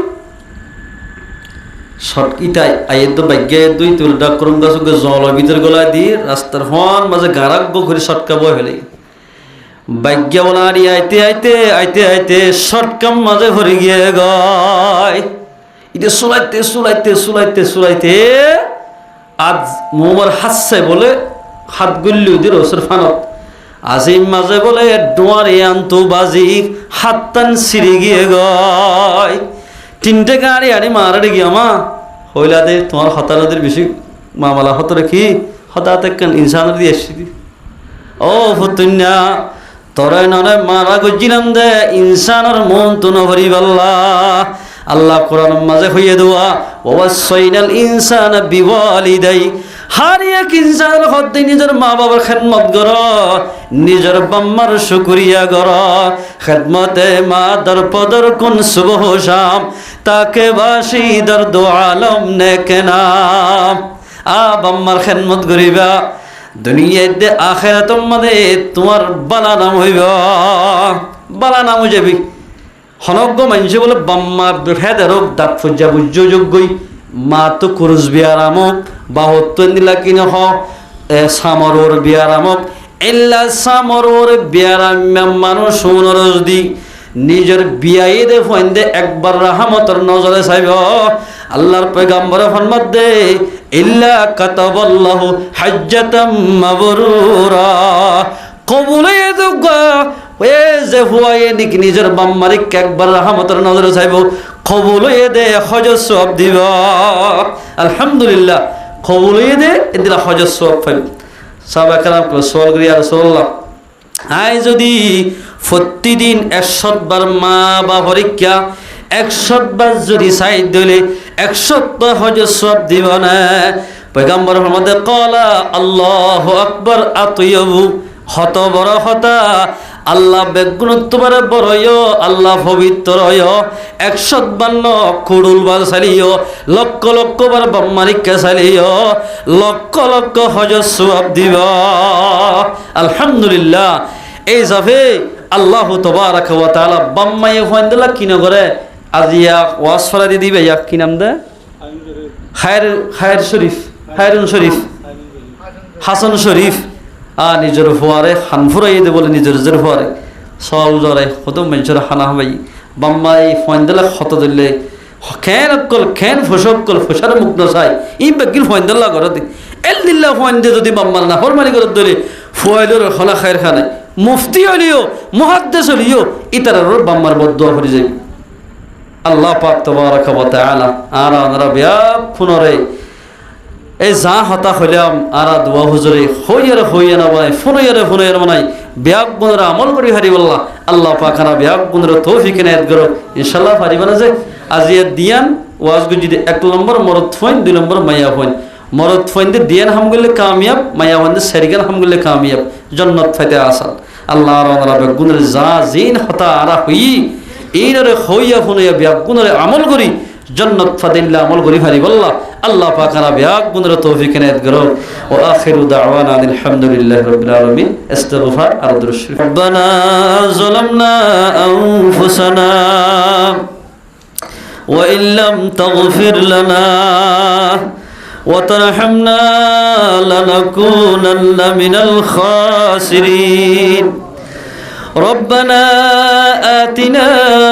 শর্ট ইটাই আয়ের তো ভাগ্যে দুই তোর ডাক করুন গাছ জলের ভিতর গলা দি রাস্তার হন মাঝে গারাগ্য ঘুরে শটকাবো হলে ভাগ্য বলা আর আইতে আইতে আইতে আইতে শটকাম মাঝে ভরে গিয়ে গয় এটা চুলাইতে চুলাইতে চুলাইতে চুলাইতে আজ মোমর হাসছে বলে হাত গুল্লি ওদের ওসর ফানত আজিম মাঝে বলে ডোয়ারে আনতো বাজি হাত টান ছিঁড়ে গিয়ে গয় তিনটে গাড়ি আনি মারারে গিয়া মা হইলা দে তোমার হতারদের বেশি মামালা হত রেখি হঠাৎ একখান ইনসানের দিয়ে এসছি ও ফতুন্যা তোরাই নয় মারা গজিলাম দে ইনসানের মন তো নভরি বাল্লা আল্লাহ কোরআন মাঝে হইয়ে দেওয়া ওয়াসাইনাল ইনসানা বিওয়ালিদাই হার এক ইনসানের হদ্দে নিজের মা বাবার খেদমত কর নিজের বাম্মার শুকরিয়া কর খেদমতে মা দর পদর কোন সুবহ শাম তাকে বাসি দর দো আলম নেকে নাম আ বাম্মার খেদমত করিবা দুনিয়ায় দে আখিরাতের মধ্যে তোমার বালা নাম হইব বালা নাম হয়ে যাবি হনজ্ঞ মানুষ বলে বাম্মা হেদারক দাঁত ফজ্জা বুঝ্য যোগ্যই মা তো কুরুজ বিয়ারামক বাহত্তর দিলা কিনে হ সামরোর বিয়ারামক এল্লা সামরোর বিয়ারাম মানুষ সোনরজ দি নিজের বিয়াই দে ফয়েন্দে একবার রাহমতর নজরে চাইব আল্লাহর পয়গম্বর ফরমাত দে ইল্লা কাতাবাল্লাহু হাজ্জাতাম মাবরুরা কবুলে দুগা এ যে হুয়ায়ে নিক নিজের বাম্মারিক একবার রাহমতের নজরে চাইব কবুলে দে হজ সওয়াব দিব আলহামদুলিল্লাহ কবুলে দে এদিলা হজ সওয়াব পাইব সাহাবা کرام কো সওয়াল করি ইয়া রাসূলুল্লাহ আই যদি প্রতিদিন 100 বার মা বা পরীক্ষা 100 বার যদি সাইদ দিলে 100 হজ সওয়াব দিব না পয়গম্বর মুহাম্মদ ক্বালা আল্লাহু আকবার আতয়বু হত বড় হতা আল্লাহ বেগুণত্ববার বড়য় আল্লাহ পবিত্রয় 152 কুড়ুল বার সালিও লক্ষ লক্ষ বার বাম্মারিকা সালিও লক্ষ লক্ষ হজ সওয়াব দিব আলহামদুলিল্লাহ এই জাফে আল্লাহ তবারক ওয়া তাআলা বাম্মায়ে হইন্দলা কিনা করে আজিয়া ওয়াজ ফরা দি দিবে ইয়া কি নাম দে খায়র শরীফ খায়রুন শরীফ হাসান শরীফ নিজের ফুয়ারে হানফুরাই দে বলে নিজের জের ফুয়ারে সল জরে কত মানুষের হানা হবাই বাম্মাই ফয়েন্দলা ক্ষত দিলে খেন অকল খেন ফসকল ফসার মুখ নসাই ই বেগিল ফয়েন্দলা করতে এল দিল্লা ফয়েন্দে যদি বাম্মার না ফরমানি করে দিলে ফুয়াইলের হলা খায়ের খানে মুফতি হলিও মুহাদ্দিস হলিও ইতারার বাম্মার বদদুয়া করে যাবে আল্লাহ পাক তাবারাক ওয়া তাআলা আর আমরা ব্যাপ ফুনরে এই যা হতা হইলাম আর দোয়া হুজুরে হইয়ারে না বানাই ফোনয়ারে বানাই ব্যাগ গুণরা আমল করি হারি বললা আল্লাহ পাখানা ব্যাগ গুণরা তৌফিক এনায়েত করো ইনশাআল্লাহ পারিবা না যে আজিয়া দিয়ান ওয়াজ গু যদি 1 নম্বর মরদ ফইন 2 নম্বর মাইয়া ফইন মরদ ফইন দে দিয়ান হাম গলে কামিয়াব মাইয়া ফইন দে সেরিগান হাম গলে কামিয়াব জান্নাত ফাইতে আসাল আল্লাহ রানা ব্যাগ গুণরে যা জিন হতা আরা হই এইনরে হইয়া ফোনয়া ব্যাগ গুণরে আমল করি জান্নাত ফাদিল্লাহ আমল করি হারি বললা আল্লাহ পাকানা ব্যাগ গুণরে তৌফিক এনায়েত করো ওয়া আখিরু দাওয়ানা আলহামদুলিল্লাহি রাব্বিল আলামিন ইস্তিগফার আর দুরূদ শরীফ রব্বানা যালামনা আনফুসানা ওয়া ইল্লাম তাগফির লানা ওয়া তারহামনা লানাকুনান্না মিনাল খাসিরিন ربنا آتنا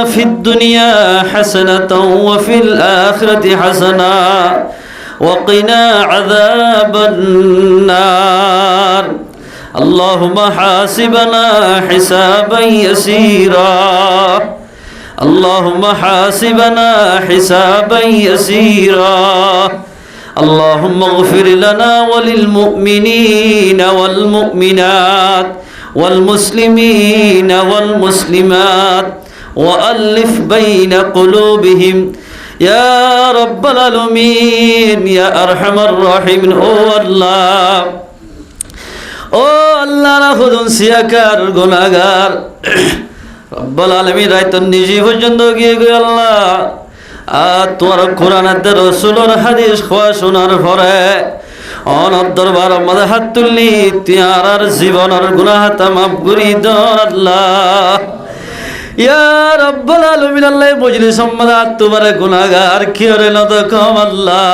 في الدنيا حسنة وفي الآخرة حسنة وقنا عذاب النار اللهم حاسبنا حسابا يسيرا اللهم حاسبنا حسابا يسيرا اللهم اغفر لنا وللمؤمنين والمؤمنات والمسلمين والمسلمات وألف بين قلوبهم يا رب العالمين يا أرحم الراحمين ও আল্লাহ রাখুন সিয়াকার গুনাহগার রব্বুল আলামিন রাইতন নিজে পর্যন্ত গিয়ে গো আল্লাহ তোমার কোরআনের রাসূলের হাদিস খোয়া শোনার পরে অনর দরবার মধ্যে হাত তুললিতিয়ার জীবনের গুনাহ তামাম করি দর আল্লাহ ইয়া রাব্বুল আলামিন আল্লাহ মজলিস সম্মাদা তোমার গুনাহগার কিরে না তো কম আল্লাহ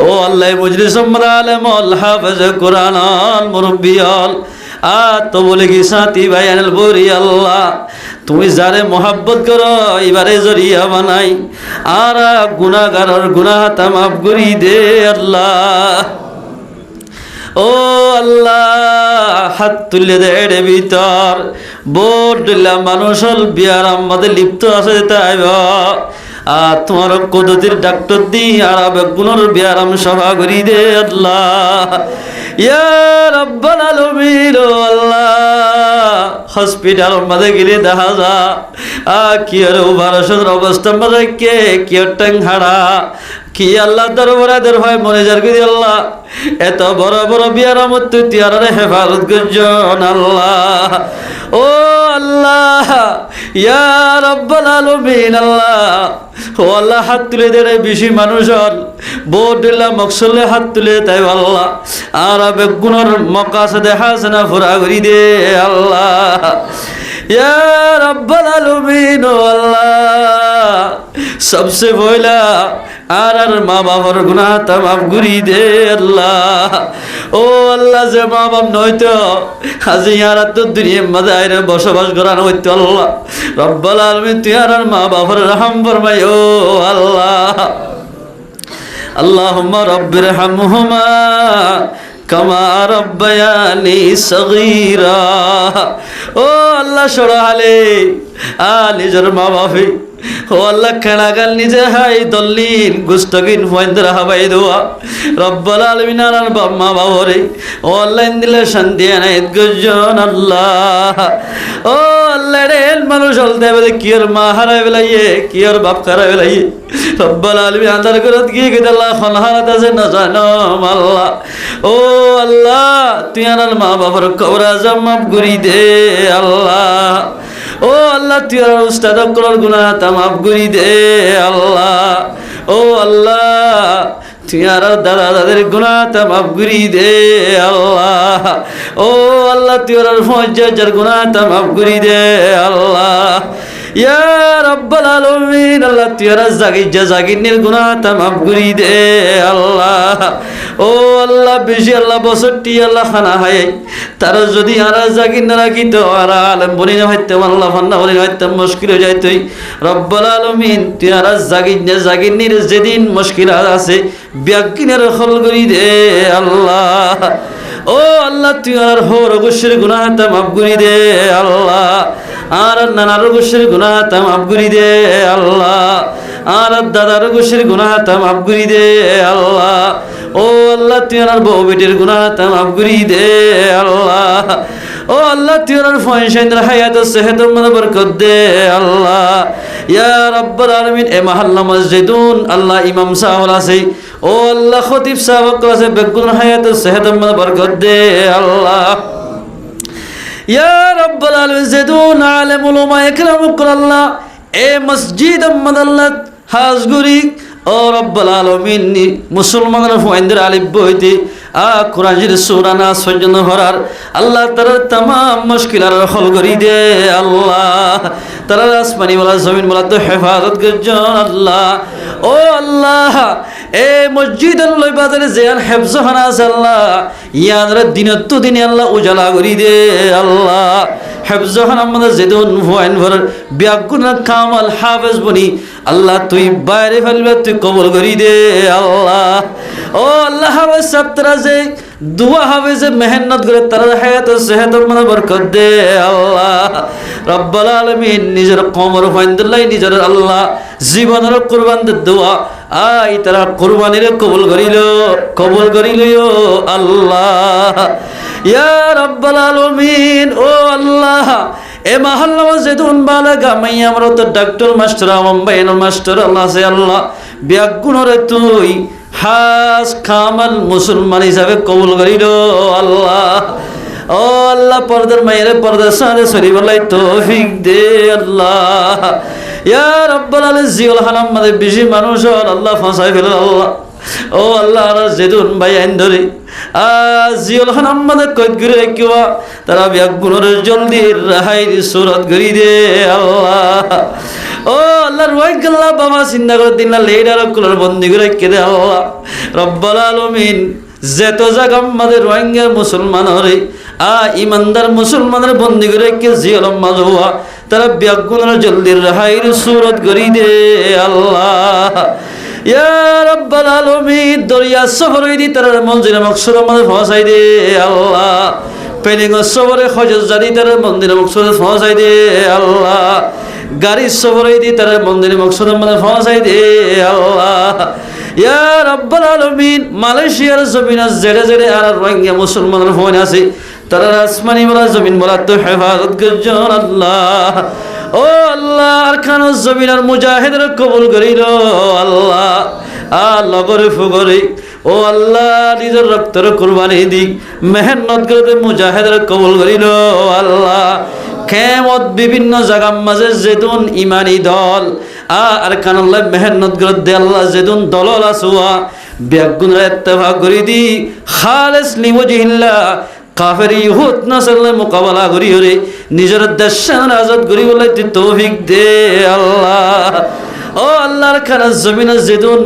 ও আল্লাহ মজলিস সম্মাদা আলেম আল হাফেজ কোরআন আল মুরব্বিয়াল তো বলে কি সাথী ভাই আনল বরি আল্লাহ তুমি যারে মোহাব্বত করো এবারে জরিয়া বানাই আর গুনাহগারের গুনাহ তামাম করি দে আল্লাহ ও আল্লাহ হাত তুলে দেড় ভিতর বোর্ডলা মানুষল বিয়ার আমাদের লিপ্ত আছে তাই তোমার কদতির ডাক্তার দি আর বেগুনের বিয়ারাম সভা করি দে আল্লাহ ইয়া রাব্বাল আলামিন ও আল্লাহ হসপিটাল মধ্যে গেলে দেখা যা কি আর ভারতের অবস্থা মধ্যে কি টং হাড়া কি আল্লাহ দরবারে দের হয় মনে যার কি আল্লাহ এত বড় বড় বিয়ারামত তুই তিয়ারে হেফাজত করজন আল্লাহ ও আল্লাহ ইয়া রাব্বাল আলামিন আল্লাহ ও আল্লাহ হাত তুলে দেড়ে বেশি মানুষের বোর্ডিল্লা মকসলে হাত তুলে তাই আল্লাহ আর বেগুনের মকাসে দেখা না ফুরা করি দে আল্লাহ ইয়া রাব্বাল আলামিন ও আল্লাহ सबसे पहला আর মা বাবার গুনাহ তা মাফ করি দে আল্লাহ। ও আল্লাহ, যে মা বাপ নয়তো আজি আর তো দুনিয়ার মাঝে আইরে বসবাস করানো হইতো আল্লাহ রব্বুল আলামিন, তুই আর মা বাবার রহম ফরমাই ও আল্লাহ। আল্লাহুম্মা রাব্বিরহামহুমা কামা রাব্বায়ানি সগীরা। ও আল্লাহ, সরাহালে নিজের মা বাপে ও আল্লাহ খানাগাল নিজে হাই দল্লিন গুস্তগিন ফয়েন্দ্রা হাবাই দোয়া রব্বুল আলামিন আর মা বাবরে ও আল্লাহ দিলে শান্তি আনাইত গজন আল্লাহ। ও আল্লাহ রে মানুষ চলতে হবে কি আর মা হারাই বেলাইয়ে কি আর বাপ হারাই বেলাইয়ে রব্বুল আলামিন আন্দার করত গিয়ে গেছে আল্লাহ খনহারাত আছে না জানো আল্লাহ। ও আল্লাহ, তুই আর মা বাবার কবর আজম মাফ করি দে আল্লাহ। ও আল্লাহ, তুই আর উস্তাদ করার গুনাহ তা মাফ করি দে আল্লাহ। ও আল্লাহ, তুই আর দাদা দাদের গুনাহ তা মাফ করি দে আল্লাহ। ও আল্লাহ, তুই আর ফজ্জার গুনাহ তা মাফ করি দে আল্লাহ। ইয়া রাব্বাল আলামিন, আল্লাহ তুই আর জাগিনের গুনাহ তা মাফ করি দে আল্লাহ। ও আল্লাহ, বেশি আল্লাহ বছরটি আল্লাহ খানা হয় তারা যদি আর জাগির না রাখি তো আর আলম বলি না হইতাম আল্লাহ ফান্না বলি না হইতাম মুশকিল হয়ে যাইতই রব্বুল আলামিন। তুই আর জাগিনের যেদিন মুশকিল আছে ব্যাগিনের হল করি দে আল্লাহ। ও আল্লাহ, তুই আর হোর অবশ্যের গুনাহ তা মাফ করি দে আল্লাহ। আর নানার গোশের গুনাহ তা মাফ করি দে আল্লাহ। আর দাদার গোশের গুনাহ তা মাফ করি দে আল্লাহ। ও আল্লাহ, তুই আর বউ বেটির গুনাহ তা মাফ করি দে আল্লাহ। ও আল্লাহ, তুই আর ফয়সাইন্দ্র হায়াত সেহত মনে বরকত দে আল্লাহ। ইয়া রাব্বুল আলামিন, এ মহল্লা মসজিদুন আল্লাহ ইমাম সাহেব আছে ও আল্লাহ খতিব সাহেব আছে বেগুন হায়াত সেহত মনে বরকত দে আল্লাহ। ইয়া রাব্বুল আলামিন, জিদুন আলেমুল উলামা ইকরামুক আল্লাহ এ মসজিদ আল্লাহ হাজগুরি ও রাব্বুল আলামিন মুসলমানরা ফুয়েন্দের আলিফ বইতে কুরআনের সূরা নাস পর্যন্ত ভরার আল্লাহ তার तमाम মুশকিলার হল করি দে আল্লাহ। তার আসমানি ওয়ালা জমিন ওয়ালা তো হেফাজত করজন আল্লাহ। ও আল্লাহ, এ মসজিদের লই বাজারে যেন হেফজখানা আছে আল্লাহ ইয়ানরা দিনত দিনে আল্লাহ উজালা করি দে আল্লাহ। হেফজখানা আমাদের যেদিন ভয়ান ভরার ব্যাগুন কামাল হাফেজ বনি আল্লাহ তুই বাইরে ফেলবে তুই কবুল করি দে আল্লাহ। ও আল্লাহ, হাফেজ সাবতরা যে দুয়া হবে যে মেহনত করে তার হায়াত সেহত মানে বরকত দে আল্লাহ। রব্বুল আলামিন, নিজের কমর ফাইন্দাল্লাহ নিজের আল্লাহ জীবনের কুরবান দে দোয়া আই তারা কুরবানির কবুল করিল আল্লাহ। ইয়া রাব্বুল আলামিন, ও আল্লাহ, এ মহল্লা মসজিদুন বালাগা মাইয়া আমরা তো ডাক্তার মাস্টার আমবাইন মাস্টার আল্লাহ সে আল্লাহ ব্যাগুনরে তুই হাস কামাল মুসলমান হিসাবে কবুল করিল আল্লাহ। ও আল্লাহ, পর্দার মায়ের পর্দার সাথে শরীফ আল্লাহ তৌফিক দে আল্লাহ। ইয়া রাব্বুল আলামিন, জিওল হারাম মাঝে বেশি মানুষ আল্লাহ ফাঁসাই ফেল আল্লাহ। ও আল্লাহ, যেদুন ভাই আইন ধরে জিওল হারাম মাঝে কয়েদ করে রাখিবা তারা ব্যাগুনের জলদি রাহাই সুরত করি দে আল্লাহ। ও আল্লাহ, রোহিঙ্গা আল্লাহ বাবা চিন্তা করে দিন না লেডার কুলার বন্দি করে রেখে দে আল্লাহ। রব্বুল আলামিন, যেত জায়গা আমাদের রোহিঙ্গা মুসলমান হরে ইমানদার মুসলমানের বন্দি করে রেখে জিওল মাঝ হওয়া তারা ব্যাগুনের জলদি রাহাই সুরত করি দে আল্লাহ। ইয়া রাব্বুল আলামিন, দরিয়া সফর হই দি তার মঞ্জিলে মকসুদ আমাদের পৌঁছাই দে আল্লাহ। পেলিং সফরে হজত জারি তার মন্দিরে মকসুদ পৌঁছাই দে আল্লাহ। গাড়ি সফর হই দি তার মন্দিরে মকসুদ আমাদের পৌঁছাই দে আল্লাহ। ইয়া রাব্বুল আলামিন, মালয়েশিয়ার জমিন জেড়ে জেড়ে আর রোহিঙ্গা মুসলমানের ফোন আছে তারা আসমানি বলা জমিন বলা তো হেফাজত করজন আল্লাহ। ও আল্লাহ, আর খান জমিনার মুজাহিদের কবুল করিল আল্লাহ। লগরে ফুগরে ও আল্লাহ, নিজের রক্তের কুরবানি দিক মেহনত করে মুজাহিদের কবুল করিল আল্লাহ। কেমত বিভিন্ন জায়গার মাঝে যেদুন ইমানি দল আর কানাল্লাহ মেহনত করে দে আল্লাহ যেদুন দলল আসুয়া ব্যাগুনের ইত্তেফাক করি দি খালেস লিওয়াজিহিল্লাহ কাফের ইহুদ নাসারলে মোকাবেলা করি হরে নিজের দেশের আজাদ করি বলে তুই তৌফিক দে আল্লাহ। ও আল্লাহর খানা জমিনে যেদুন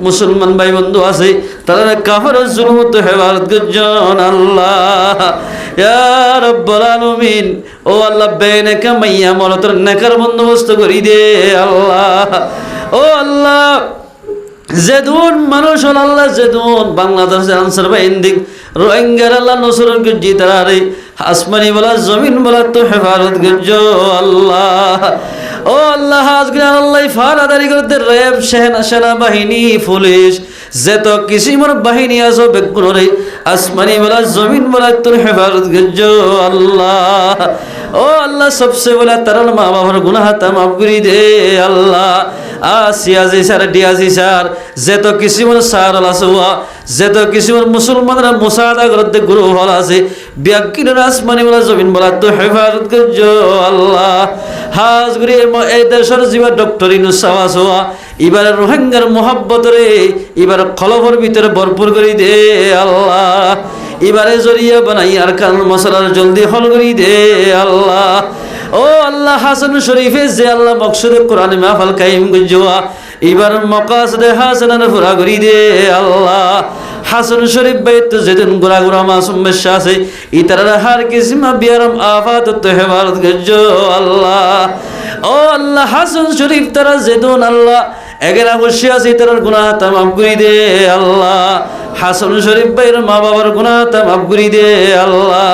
মুসলমান ভাই বন্ধু আছে তারা কাফের জুলুম তো হেফাজত করছেন আল্লাহ ইয়া রাব্বুল আলামিন। ও আল্লাহ বেনেকা মাইয়া মরতর নেকার বন্দোবস্ত করি দে আল্লাহ। ও আল্লাহ যেদুন মানুষ হল আল্লাহ যেদুন বাংলাদেশের আনসার বাহিনী রোহিঙ্গার আল্লাহ নসরত গজ্জি তারারে আসমানি বলা জমিন বলা তো হেফাজত গজ্জ আল্লাহ। ও আল্লাহ আজকে আল্লাহ ফারাদারি করতে র্যাব সেনাবাহিনী পুলিশ যেত কিসিমর বাহিনী আছো বেগুনরে আসমানি বলা জমিন বলা তোর হেফাজত গজ্জ আল্লাহ। ও আল্লাহ সবসে বলা তারার মা বাবার গুনাহ তা মাফ করে দে আল্লাহ। সিয়াজি স্যার ডিয়াজি স্যার যেত কিসিমর সার আলাসোয়া যেত কিসিমর মুসলমানরা মুসাদা করতে গুরু হল আছে ব্যাকিনের আসমানি বলা জমিন বলা তো হেফাজত করজ আল্লাহ। হাজ গুরি এই দেশের জীবা ডক্টর ইনুসাওয়া সোয়া এবারে রোহিঙ্গার মোহাব্বতরে এবার খলফর ভিতরে ভরপুর করে দে আল্লাহ। এবারে জরিয়া বানাই আর কান মশলার জলদি হল করি দে আল্লাহ। ও আল্লাহ হাসান শরীফে যে আল্লাহ মকসুদে কোরআনে মাহফিল কায়েম গজোয়া এবার মকাসদে হাসানান পুরা করি দে আল্লাহ। হাসান শরীফ বাইত যেদিন গোরা গোরা মাসুম বেশা আছে ইতারা হার কিসিমা বিয়ারম আফাত তো হেফাজত গজো আল্লাহ। ও আল্লাহ হাসান শরীফ তারা যেদিন আল্লাহ এগেরা বসে আছে তার গুনাহ তা মাফ করে দে আল্লাহ। হাসান শরীফ ভাইয়ের মা বাবার গুনাহ তা মাফ করে দে আল্লাহ।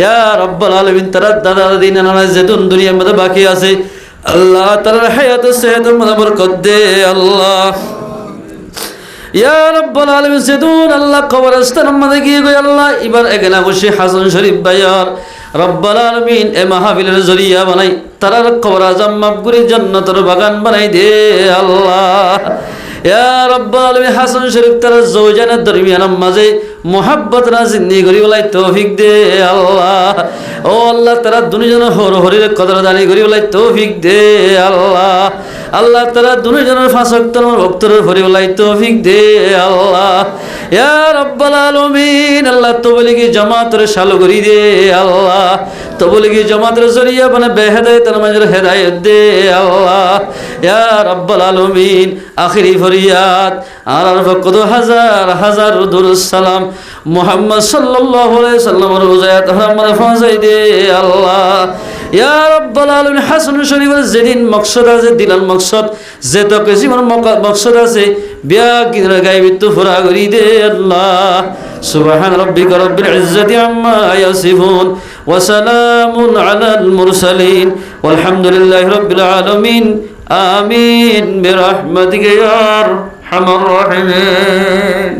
ইয়া রাব্বুল আলামিন তারা দাদা দাদি নানা যেদিন দুনিয়ার মধ্যে বাকি আছে আল্লাহ তার হায়াত সেহতের মধ্যে বরকত দে আল্লাহ। ইয়া রাব্বুল আলামিন যেদিন আল্লাহ কবরস্থানের মধ্যে গিয়ে গই আল্লাহ এবার এখানে বসে হাসান শরীফ ভাইয়ার রব্বুল আলামিন এ মাহফিলের জরিয়া বানাই তারার কবর আজম মাফ করে জান্নাতের বাগান বানাই দে আল্লাহ। ইয়া রাব্বুল আলামিন হাসান শরীফ তার জওজানের দরমিয়ানের মাঝে মোহাব্বত না জিন্দি করি বলাই তৌফিক দে আল্লাহ। ও আল্লাহ তারা দুনিজনের হরির কদর দানি করি বলাই তৌফিক দে আল্লাহ। আল্লাহ তারা দুনিজনের ফাঁসক্তর ভক্তরের ভরি বলাই তৌফিক দে আল্লাহ। ইয়া রাব্বুল আলামিন আল্লাহ তবলিগি জামাতের শালু করি দে আল্লাহ। তবলিগি জামাতের জরিয়া মানে বেহেদায়েতের মাঝে হেদায়েত দে আল্লাহ। ইয়া রাব্বুল আলামিন আখিরি ফরিয়াদ আর কত হাজার হাজার দুরুদ সালাম মুহাম্মদ সাল্লাল্লাহু আলাইহি সাল্লামের রোজায়াত হারামে ফাজাই দে আল্লাহ। ইয়া রাব্বুল আলামিন হাসান শরীফের যেদিন মকসদ আছে দিলাল মকসদ যেত কিসিমর মকসদ আছে বিয়া কিরা গায়বিত পুরা করি দে আল্লাহ। সুবহান রাব্বিকা রাব্বিল ইজ্জাতি আম্মা ইয়াসিফুন ওয়া সালামুন আলাল মুরসালিন ওয়ালহামদুলিল্লাহি রাব্বিল আলামিন আমিন বিরহমাতিকা ইয়া আরহামার রাহিমিন।